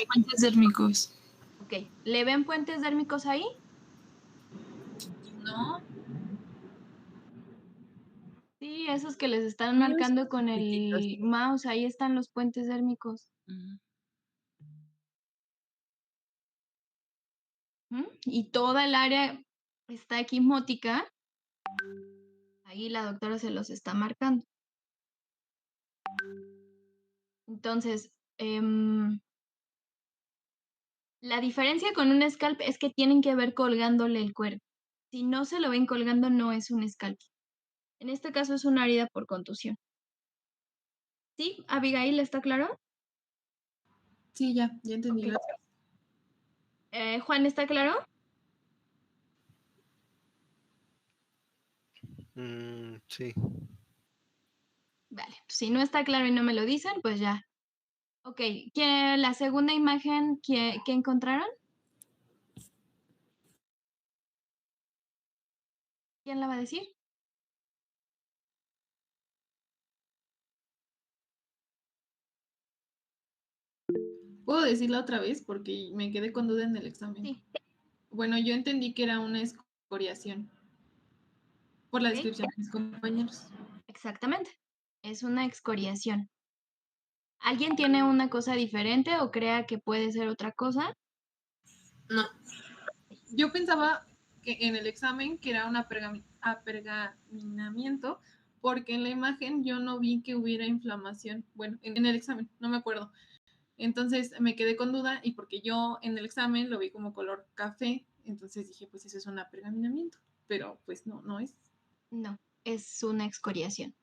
puentes dérmicos. Ok, ¿le ven puentes dérmicos ahí? No. Sí, esos que les están marcando con el mouse, ahí están los puentes dérmicos. Y toda el área está equimótica. Ahí la doctora se los está marcando. Entonces, la diferencia con un scalp es que tienen que ver colgándole el cuero. Si no se lo ven colgando, no es un scalp. En este caso es una herida por contusión. ¿Sí? Abigail, ¿está claro? Sí, ya entendí. Okay. Juan, ¿está claro? Sí. Vale, si no está claro y no me lo dicen, pues ya. Ok, la segunda imagen que encontraron. ¿Quién la va a decir? ¿Puedo decirla otra vez? Porque me quedé con duda en el examen. Sí. Bueno, yo entendí que era una escoriación. Por la descripción de mis compañeros. Exactamente. Es una excoriación. ¿Alguien tiene una cosa diferente o crea que puede ser otra cosa? No. Yo pensaba que en el examen que era un apergaminamiento, porque en la imagen yo no vi que hubiera inflamación. Bueno, en el examen, no me acuerdo. Entonces me quedé con duda y porque yo en el examen lo vi como color café, entonces dije, pues eso es un apergaminamiento, pero pues no es. No, es una excoriación.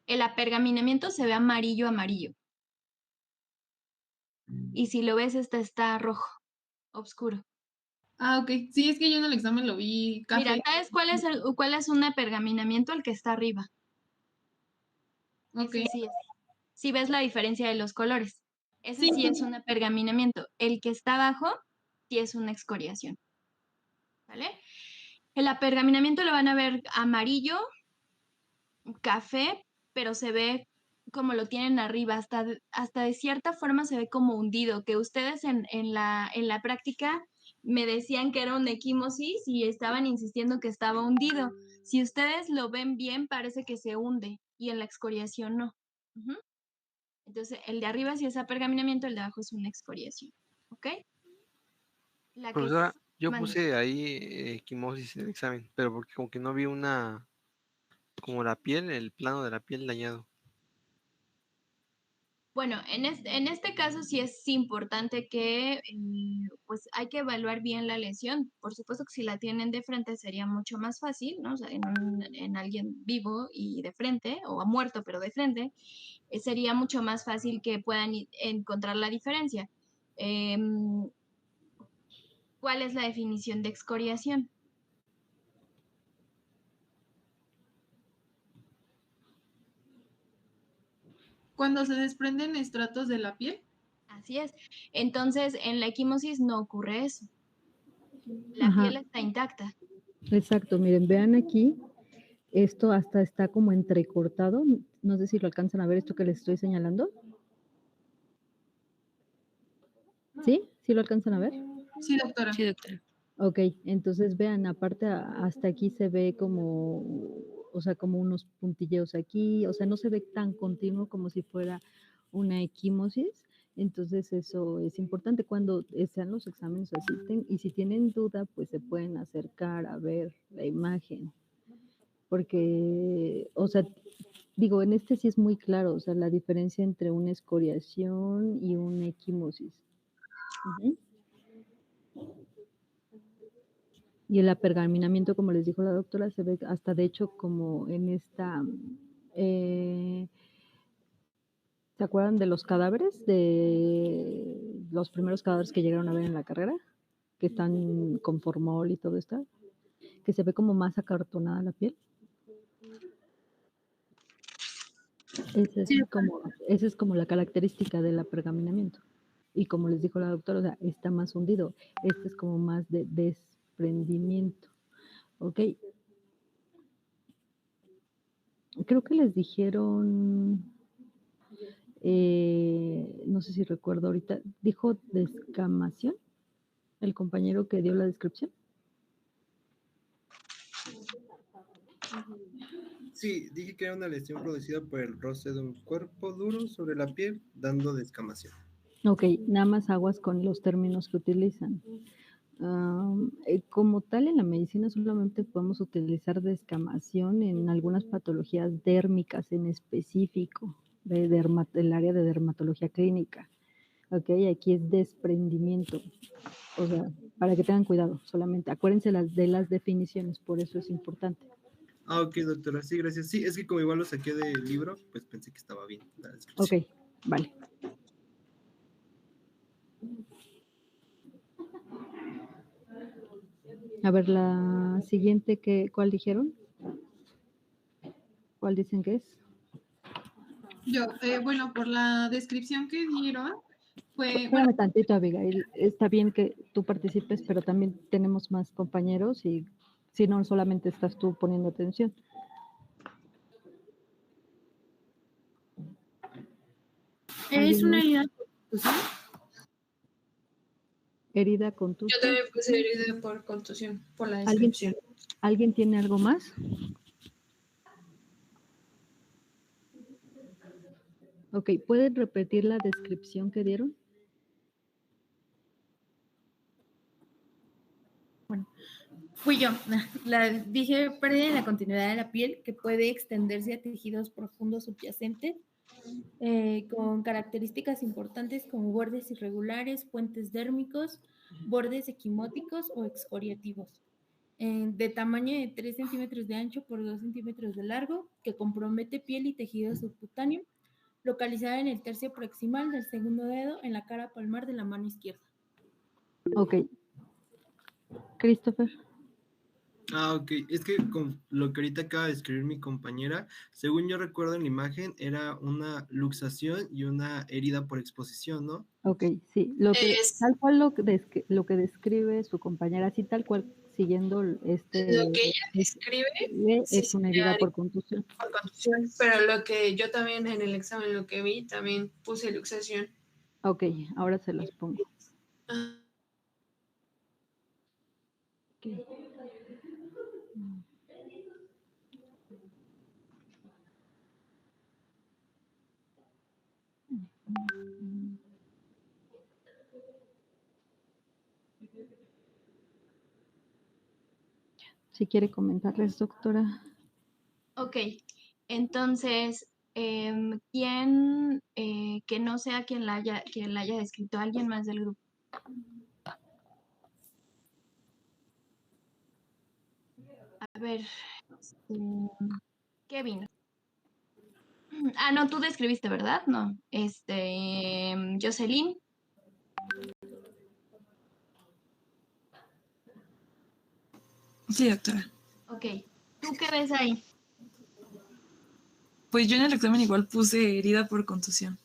El apergaminamiento se ve amarillo. Y si lo ves, está rojo, oscuro. Ah, ok. Sí, es que yo en el examen lo vi café. Mira, ¿sabes cuál es un apergaminamiento? El que está arriba. Ok. Ese sí es. Si ves la diferencia de los colores. Ese Sí. sí es un apergaminamiento. El que está abajo sí es una excoriación. ¿Vale? El apergaminamiento lo van a ver amarillo, café, pero se ve como lo tienen arriba, hasta de cierta forma se ve como hundido, que ustedes en la práctica me decían que era una equimosis y estaban insistiendo que estaba hundido. Si ustedes lo ven bien, parece que se hunde y en la excoriación no. Entonces, el de arriba sí es apergaminamiento, el de abajo es una excoriación. ¿Ok? Profesora, yo puse ahí equimosis en el examen, pero porque como que no vi como la piel, el plano de la piel dañado. Bueno, en este caso sí es importante que, pues hay que evaluar bien la lesión. Por supuesto que si la tienen de frente sería mucho más fácil, ¿no? O sea, en alguien vivo y de frente, o ha muerto pero de frente, sería mucho más fácil que puedan encontrar la diferencia. Em, ¿Cuál es la definición de excoriación? Cuando se desprenden estratos de la piel. Así es. Entonces, en la equimosis no ocurre eso. La Ajá, piel está intacta. exacto. Miren, vean aquí, esto hasta está como entrecortado. No sé si lo alcanzan a ver esto que les estoy señalando. ¿Sí? ¿Sí lo alcanzan a ver? Sí, doctora. Sí, doctora. Ok, entonces vean, aparte hasta aquí se ve como, o sea, como unos puntilleos aquí, o sea, no se ve tan continuo como si fuera una equimosis. Entonces eso es importante cuando sean los exámenes asisten y si tienen duda, pues se pueden acercar a ver la imagen. Porque, o sea, digo, en este sí es muy claro, o sea, la diferencia entre una escoriación y una equimosis. Ujú. Y el apergaminamiento, como les dijo la doctora, se ve hasta de hecho como en esta, ¿se acuerdan de los cadáveres? De los primeros cadáveres que llegaron a ver en la carrera, que están con formol y todo esto, que se ve como más acartonada la piel. Esa es como la característica del apergaminamiento. Y como les dijo la doctora, o sea, está más hundido. Este es como más de desprendimiento. ¿Ok? Creo que les dijeron, no sé si recuerdo ahorita, dijo descamación, el compañero que dio la descripción. Sí, dije que era una lesión producida por el roce de un cuerpo duro sobre la piel, dando descamación. Ok, nada más aguas con los términos que utilizan. Como tal, en la medicina solamente podemos utilizar descamación en algunas patologías dérmicas en específico, del área de dermatología clínica. Ok, aquí es desprendimiento. O sea, para que tengan cuidado, solamente acuérdense de las definiciones, por eso es importante. Ah, ok, doctora, sí, gracias. Sí, es que como igual lo saqué del libro, pues pensé que estaba bien la descripción. Ok, vale. A ver, la siguiente, ¿cuál dijeron? ¿Cuál dicen que es? Yo, bueno, por la descripción que dieron, fue... Espérame tantito, Abigail. Está bien que tú participes, pero también tenemos más compañeros y si no, solamente estás tú poniendo atención. Es una herida. Herida contusión. Yo también puse herida por contusión, por la descripción. ¿Alguien tiene algo más? Ok, ¿pueden repetir la descripción que dieron? Bueno, fui yo. Dije pérdida en la continuidad de la piel que puede extenderse a tejidos profundos subyacentes con características importantes como bordes irregulares, puentes dérmicos, bordes equimóticos o excoriativos. De tamaño de 3 centímetros de ancho por 2 centímetros de largo, que compromete piel y tejido subcutáneo, localizada en el tercio proximal del segundo dedo en la cara palmar de la mano izquierda. Ok. Christopher. Ah, ok. Es que con lo que ahorita acaba de escribir mi compañera, según yo recuerdo en la imagen, era una luxación y una herida por exposición, ¿no? Ok, sí. Tal cual lo que describe su compañera, así tal cual, siguiendo Lo que ella describe es una herida por contusión. Por contusión, pero lo que yo también en el examen, lo que vi, también puse luxación. Ok, ahora se las pongo. Okay. Si quiere comentarles, doctora. Ok, entonces, ¿quién que no sea quien la haya descrito? ¿Alguien más del grupo? A ver, Kevin. Ah, no, tú describiste, ¿verdad? No. Jocelyn. Sí, doctora. Ok. ¿Tú qué ves ahí? Pues yo en el examen igual puse herida por contusión.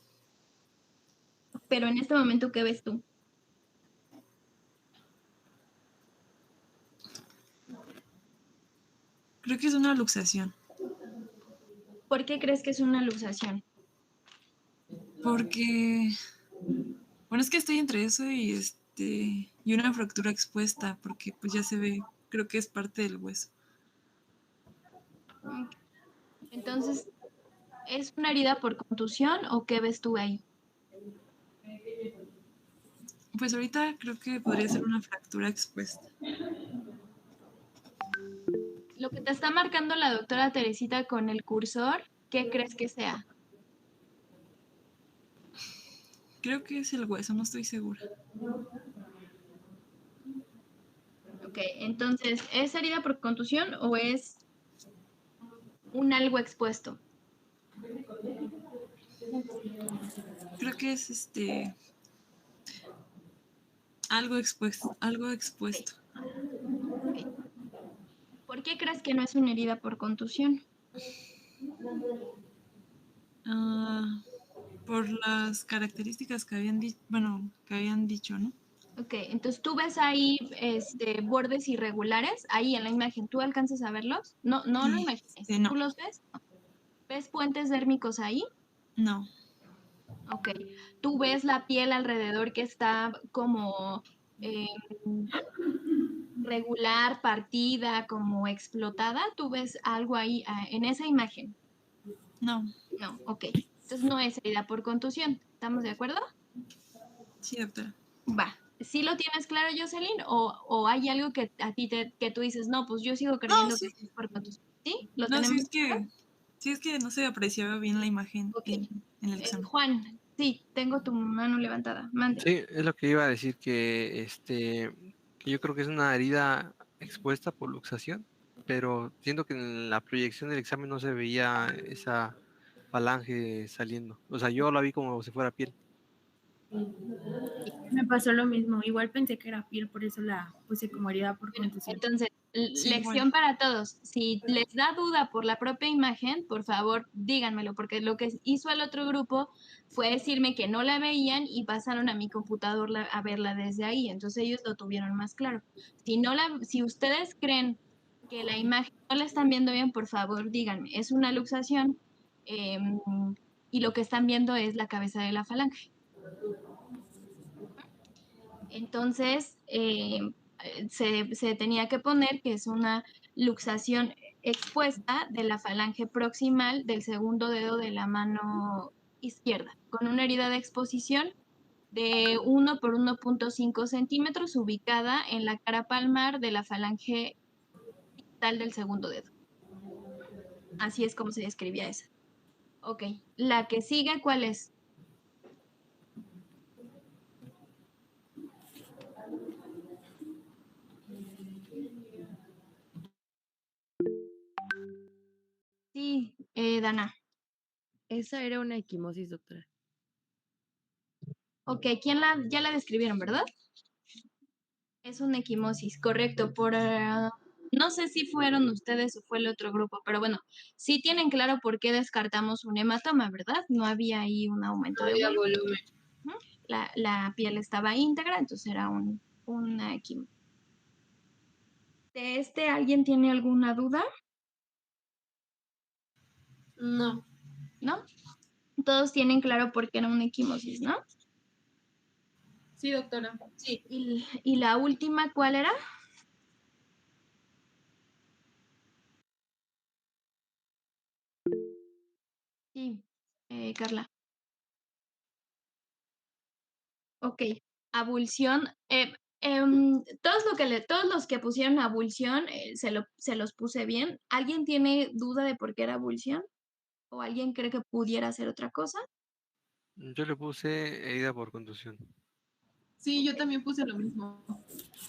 Pero en este momento, ¿qué ves tú? Creo que es una luxación. ¿Por qué crees que es una luxación? Porque, bueno, es que estoy entre eso y y una fractura expuesta, porque pues ya se ve, creo que es parte del hueso. Entonces, ¿es una herida por contusión o qué ves tú ahí? Pues ahorita creo que podría ser una fractura expuesta. Lo que te está marcando la doctora Teresita con el cursor, ¿qué crees que sea? Creo que es el hueso, no estoy segura. Ok, entonces, ¿es herida por contusión o es un algo expuesto? Creo que es algo expuesto, algo expuesto. Okay. ¿Por qué crees que no es una herida por contusión? Por las características que habían dicho, ¿no? Ok, entonces tú ves ahí bordes irregulares, ahí en la imagen, ¿tú alcanzas a verlos? No, no lo imagines. No. ¿Tú los ves? ¿Ves puentes dérmicos ahí? No. Ok. ¿Tú ves la piel alrededor que está como regular, partida, como explotada? ¿Tú ves algo ahí en esa imagen? No. No, ok. Entonces no es herida por contusión. ¿Estamos de acuerdo? Sí, doctora. Va. ¿Sí lo tienes claro, Jocelyn? ¿O hay algo que a ti que tú dices, no, pues yo sigo creyendo que es por contusión? ¿Sí? ¿Lo No, tenemos? sí es que no se apreciaba bien la imagen en el examen. Juan, sí, tengo tu mano levantada. Mande. Sí, es lo que iba a decir que que yo creo que es una herida expuesta por luxación, pero siento que en la proyección del examen no se veía esa falange saliendo. O sea, yo la vi como si fuera piel. Me pasó lo mismo. Igual pensé que era piel, por eso la puse como herida por contusión. Entonces, lección para todos. Si les da duda por la propia imagen, por favor, díganmelo, porque lo que hizo el otro grupo fue decirme que no la veían y pasaron a mi computador a verla desde ahí. Entonces ellos lo tuvieron más claro. Si ustedes creen que la imagen no la están viendo bien, por favor, díganme. Es una luxación y lo que están viendo es la cabeza de la falange. Entonces, se tenía que poner que es una luxación expuesta de la falange proximal del segundo dedo de la mano izquierda, con una herida de exposición de 1 por 1.5 centímetros ubicada en la cara palmar de la falange distal del segundo dedo. Así es como se describía esa. Ok, la que sigue, ¿cuál es? Sí, Dana. Esa era una equimosis, doctora. Ok, ya la describieron, ¿verdad? Es una equimosis, correcto. No sé si fueron ustedes o fue el otro grupo, pero bueno, sí tienen claro por qué descartamos un hematoma, ¿verdad? No había ahí un aumento de volumen. La piel estaba íntegra, entonces era una equimosis. ¿De alguien tiene alguna duda? No. ¿No? Todos tienen claro por qué era una equimosis, ¿no? Sí, doctora. Sí. ¿Y la última cuál era? Sí, Carla. Ok, abulsión. Todos los que pusieron abulsión, se los puse bien. ¿Alguien tiene duda de por qué era abulsión? ¿O alguien cree que pudiera ser otra cosa? Yo le puse herida por contusión. Sí, yo también puse lo mismo.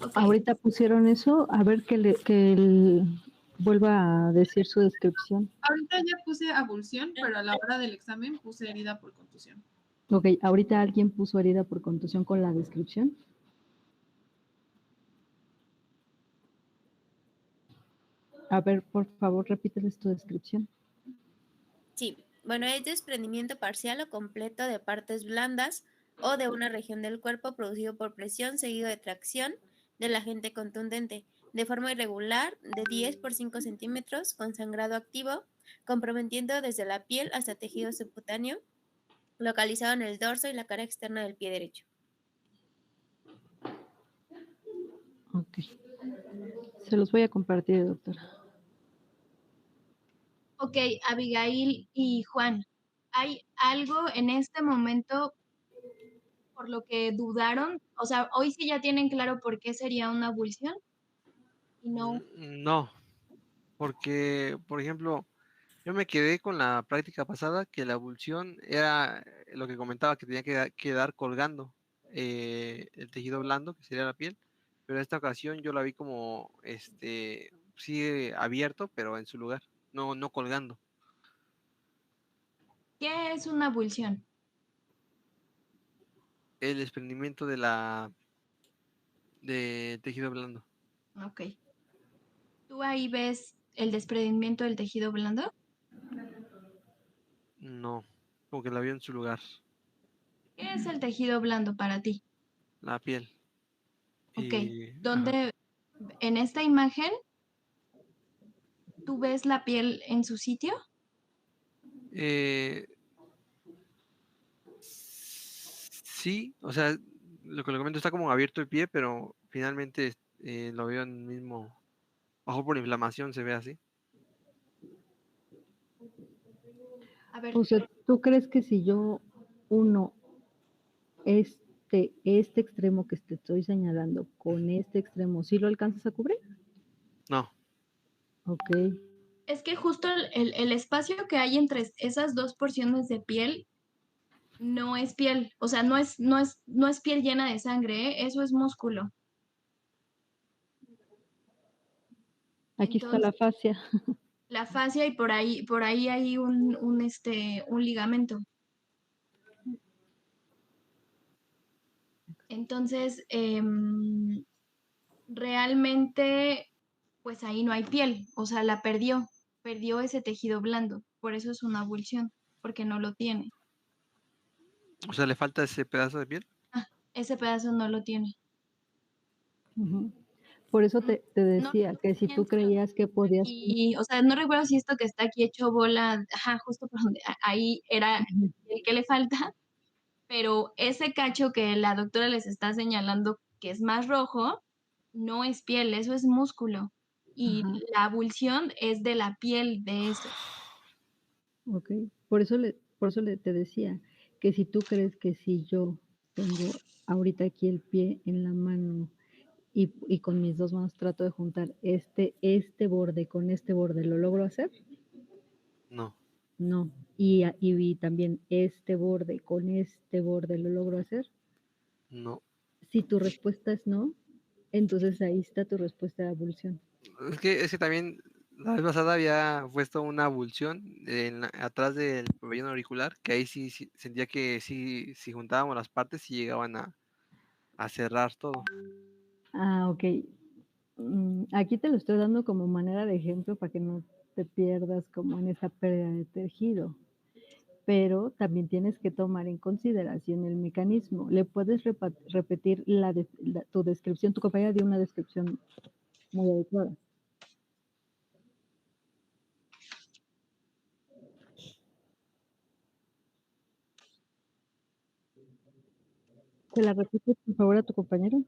Ok. Ahorita pusieron eso, a ver vuelva a decir su descripción. Ahorita ya puse abulsión, pero a la hora del examen puse herida por contusión. Ok, ahorita alguien puso herida por contusión con la descripción. A ver, por favor, repíteles tu descripción. Sí, bueno, es desprendimiento parcial o completo de partes blandas o de una región del cuerpo producido por presión seguido de tracción del agente contundente, de forma irregular, de 10 por 5 centímetros, con sangrado activo, comprometiendo desde la piel hasta tejido subcutáneo, localizado en el dorso y la cara externa del pie derecho. Ok. Se los voy a compartir, doctora. Ok, Abigail y Juan, ¿hay algo en este momento por lo que dudaron? O sea, hoy sí ya tienen claro por qué sería una abulsión y no. No, porque, por ejemplo, yo me quedé con la práctica pasada que la abulsión era lo que comentaba, que tenía que quedar colgando el tejido blando, que sería la piel, pero en esta ocasión yo la vi como, sí, abierto, pero en su lugar, no colgando. ¿Qué es una abulsión? El desprendimiento de tejido blando. Ok. ¿Tú ahí ves el desprendimiento del tejido blando? No, como que la vio en su lugar, ¿Qué es el tejido blando para ti? la piel. Ok. Y, ajá. ¿Dónde, en esta imagen, tú ves la piel en su sitio? Sí, o sea, lo que le comento está como abierto el pie, pero finalmente lo veo en el mismo, ojo por inflamación se ve así. A ver, O sea, ¿tú crees que si yo uno este extremo que te estoy señalando con este extremo, ¿sí lo alcanzas a cubrir? No, Ok. es que justo el espacio que hay entre esas dos porciones de piel no es piel, o sea, no es piel llena de sangre, ¿eh? Eso es músculo. Aquí está la fascia. La fascia y por ahí hay un ligamento. Entonces, realmente, pues ahí no hay piel, o sea, perdió ese tejido blando, por eso es una abulsión, porque no lo tiene. o sea, le falta ese pedazo de piel. Ese pedazo no lo tiene. Ujú. Por eso te decía que si tú creías que podías... Y, o sea, no recuerdo si esto que está aquí hecho bola, ajá, justo por donde ahí era el que le falta, pero ese cacho que la doctora les está señalando que es más rojo, no es piel, eso es músculo. Y Ajá. la abulsión es de la piel de eso. Ok, por eso te decía que si tú crees que si yo tengo ahorita aquí el pie en la mano y con mis dos manos trato de juntar este borde con este borde, ¿lo logro hacer? No, No. Y también este borde con este borde, ¿lo logro hacer? no. Si tu respuesta es no, entonces ahí está tu respuesta de abulsión. Es que también la vez pasada había puesto una abulsión atrás del pabellón auricular, que ahí sí sentía que sí, si juntábamos las partes, sí llegaban a cerrar todo. Ah, ok. Aquí te lo estoy dando como manera de ejemplo para que no te pierdas como en esa pérdida de tejido, pero también tienes que tomar en consideración el mecanismo. ¿Le puedes repetir tu descripción? Tu compañera dio una descripción muy adecuada. ¿Se la repites, por favor, a tu compañero?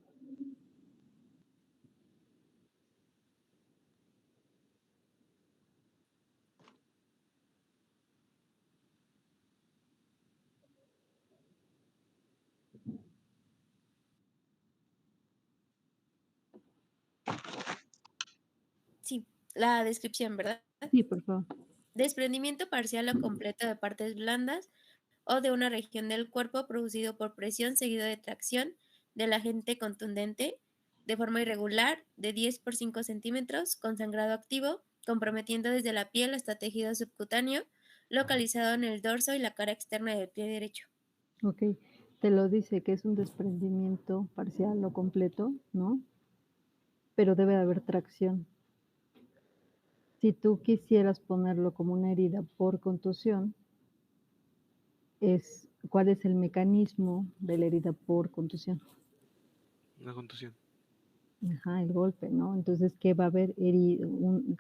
Sí, la descripción, ¿verdad? Sí, por favor. Desprendimiento parcial o completo de partes blandas o de una región del cuerpo producido por presión seguido de tracción del agente contundente de forma irregular de 10 por 5 centímetros con sangrado activo, comprometiendo desde la piel hasta tejido subcutáneo localizado en el dorso y la cara externa del pie derecho. Ok, te lo dice que es un desprendimiento parcial o completo, ¿no? Pero debe de haber tracción. Si tú quisieras ponerlo como una herida por contusión, ¿cuál es el mecanismo de la herida por contusión? Una contusión. Ajá, el golpe, ¿no? Entonces, ¿qué va a haber?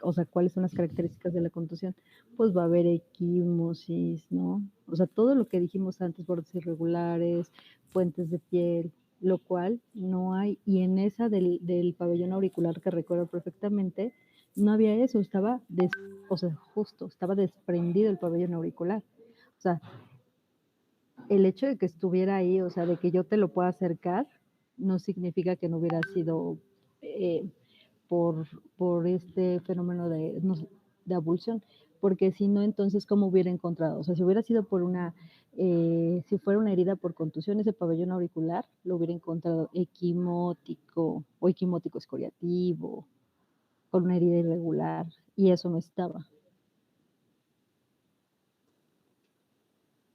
O sea, ¿cuáles son las características de la contusión? Pues va a haber equimosis, ¿no? O sea, todo lo que dijimos antes, bordes irregulares, puentes de piel, lo cual no hay. Y en esa del pabellón auricular que recuerdo perfectamente, no había eso, estaba desprendido el pabellón auricular. O sea, el hecho de que estuviera ahí, o sea, de que yo te lo pueda acercar, no significa que no hubiera sido por este fenómeno de abulsión, porque si no, entonces, ¿cómo hubiera encontrado? O sea, si hubiera sido si fuera una herida por contusión, ese pabellón auricular lo hubiera encontrado equimótico o equimótico escoriativo, con una herida irregular, y eso no estaba.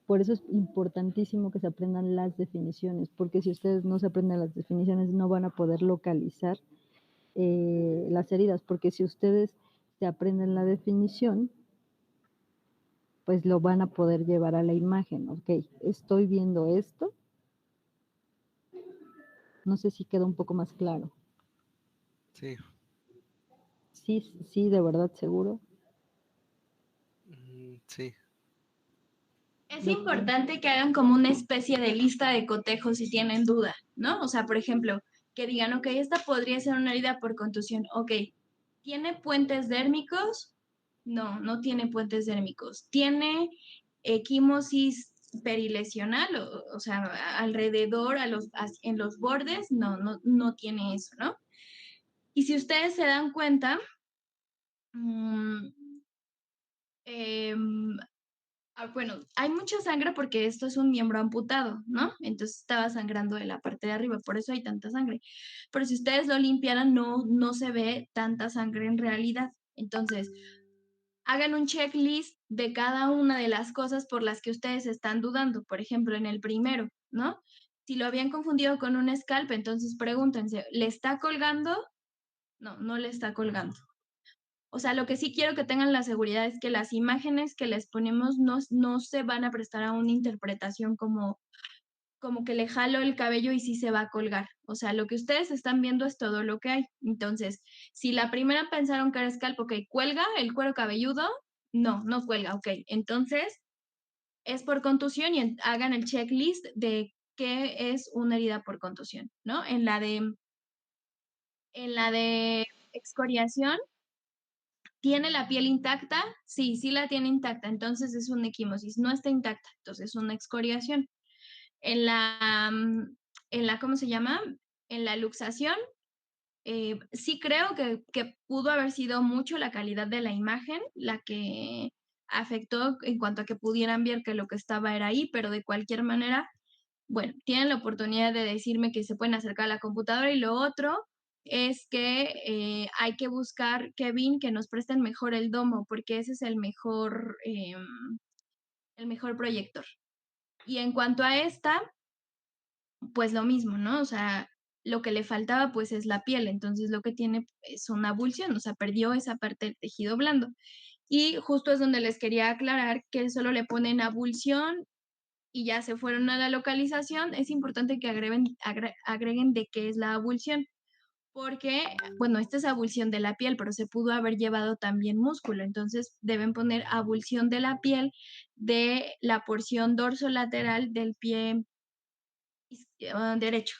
Por eso es importantísimo que se aprendan las definiciones, porque si ustedes no se aprenden las definiciones, no van a poder localizar las heridas, porque si ustedes se aprenden la definición, pues lo van a poder llevar a la imagen. Ok, estoy viendo esto. No sé si queda un poco más claro. Sí. Sí, de verdad, seguro. Sí. Es importante que hagan como una especie de lista de cotejos si tienen duda, ¿no? O sea, por ejemplo, que digan, ok, esta podría ser una herida por contusión. Ok, ¿tiene puentes dérmicos? No, no tiene puentes dérmicos. ¿Tiene equimosis perilesional? O sea, alrededor, en los bordes, no tiene eso, ¿no? Y si ustedes se dan cuenta, bueno, hay mucha sangre porque esto es un miembro amputado, ¿no? Entonces estaba sangrando de la parte de arriba, por eso hay tanta sangre. Pero si ustedes lo limpiaran, no se ve tanta sangre en realidad. Entonces, hagan un checklist de cada una de las cosas por las que ustedes están dudando. Por ejemplo, en el primero, ¿no? Si lo habían confundido con un scalp, entonces pregúntense, ¿le está colgando? No le está colgando. O sea, lo que sí quiero que tengan la seguridad es que las imágenes que les ponemos no se van a prestar a una interpretación como que le jalo el cabello y sí se va a colgar. O sea, lo que ustedes están viendo es todo lo que hay. Entonces, si la primera pensaron que era scalp, ok, ¿cuelga el cuero cabelludo? No cuelga, ok. Entonces, es por contusión y hagan el checklist de qué es una herida por contusión, ¿no? En la de excoriación, ¿tiene la piel intacta? Sí la tiene intacta, entonces es una equimosis. No está intacta, entonces es una excoriación. En la ¿cómo se llama? En la luxación, sí creo que pudo haber sido mucho la calidad de la imagen la que afectó en cuanto a que pudieran ver que lo que estaba era ahí, pero de cualquier manera, bueno, tienen la oportunidad de decirme que se pueden acercar a la computadora y lo otro es que hay que buscar, Kevin, que nos presten mejor el domo, porque ese es el mejor proyector. Y en cuanto a esta, pues lo mismo, ¿no? O sea, lo que le faltaba pues es la piel, entonces lo que tiene es una abulsión, o sea, perdió esa parte del tejido blando. Y justo es donde les quería aclarar que solo le ponen abulsión y ya se fueron a la localización. Es importante que agreguen de qué es la abulsión, porque, bueno, esta es abulsión de la piel, pero se pudo haber llevado también músculo, entonces deben poner abulsión de la piel de la porción dorsolateral del pie derecho.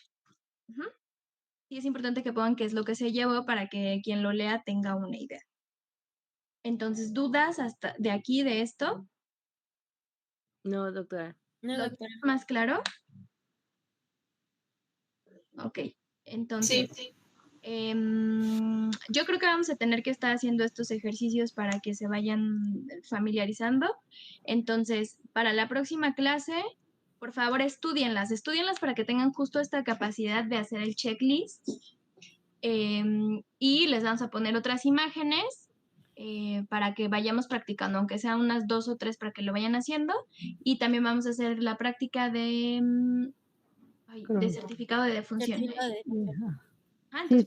Sí, es importante que pongan qué es lo que se llevó para que quien lo lea tenga una idea. Entonces, ¿dudas hasta de aquí de esto? No, doctora. No, ¿Lo doctora. tienen más claro? Ok, entonces, Sí. Yo creo que vamos a tener que estar haciendo estos ejercicios para que se vayan familiarizando. Entonces, para la próxima clase, por favor, estudienlas para que tengan justo esta capacidad de hacer el checklist. Y les vamos a poner otras imágenes para que vayamos practicando, aunque sean unas 2 o 3 para que lo vayan haciendo. Y también vamos a hacer la práctica de certificado de defunción. Sí,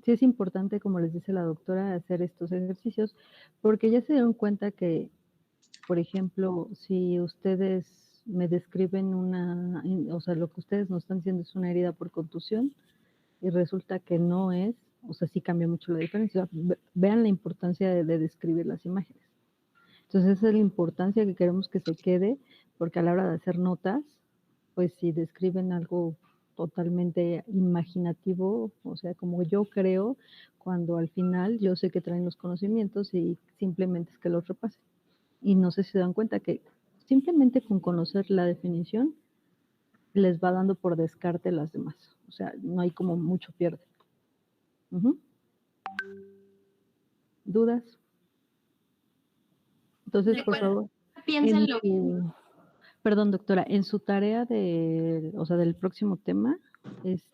sí es importante, como les dice la doctora, hacer estos ejercicios, porque ya se dieron cuenta que, por ejemplo, si ustedes me describen o sea, lo que ustedes nos están diciendo es una herida por contusión, y resulta que no es, o sea, sí cambia mucho la diferencia. Vean la importancia de describir las imágenes. Entonces, esa es la importancia que queremos que se quede, porque a la hora de hacer notas, pues si describen algo totalmente imaginativo, o sea, como yo creo, cuando al final yo sé que traen los conocimientos y simplemente es que los repasen. Y no sé si se dan cuenta que simplemente con conocer la definición les va dando por descarte las demás. O sea, no hay como mucho pierde. ¿Dudas? Entonces, por favor, piénsenlo. Perdón, doctora, en su tarea o sea, del próximo tema,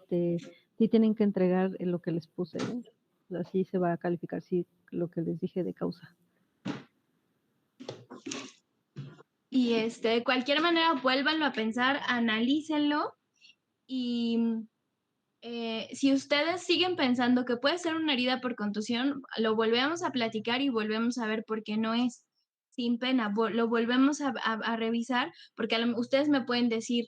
sí tienen que entregar lo que les puse, ¿eh? Así se va a calificar, sí, lo que les dije de causa. Y de cualquier manera, vuélvanlo a pensar, analícenlo y si ustedes siguen pensando que puede ser una herida por contusión, lo volvemos a platicar y volvemos a ver por qué no es. Sin pena, lo volvemos a revisar, porque ustedes me pueden decir,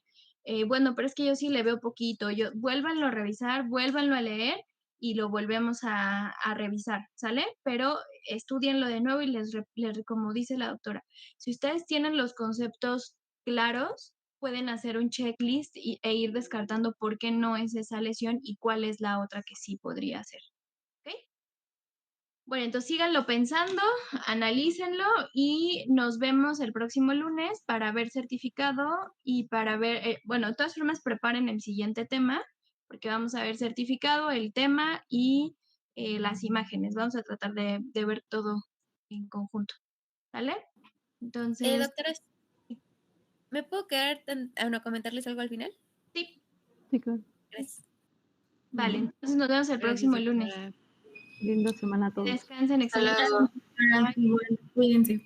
bueno, pero es que yo sí le veo poquito, vuélvanlo a revisar, vuélvanlo a leer y lo volvemos a revisar, ¿sale? Pero estudienlo de nuevo y como dice la doctora, si ustedes tienen los conceptos claros, pueden hacer un checklist e ir descartando por qué no es esa lesión y cuál es la otra que sí podría ser. ¿Ok? Bueno, entonces síganlo pensando, analícenlo y nos vemos el próximo lunes para ver certificado y para ver, bueno, de todas formas preparen el siguiente tema porque vamos a ver certificado, el tema y las imágenes. Vamos a tratar de ver todo en conjunto. ¿Vale? Entonces... doctoras, ¿me puedo quedar a comentarles algo al final? Sí. Sí, claro. Gracias. Vale, entonces nos vemos el próximo lunes. Linda semana a todos. Descansen, excelente. Cuídense.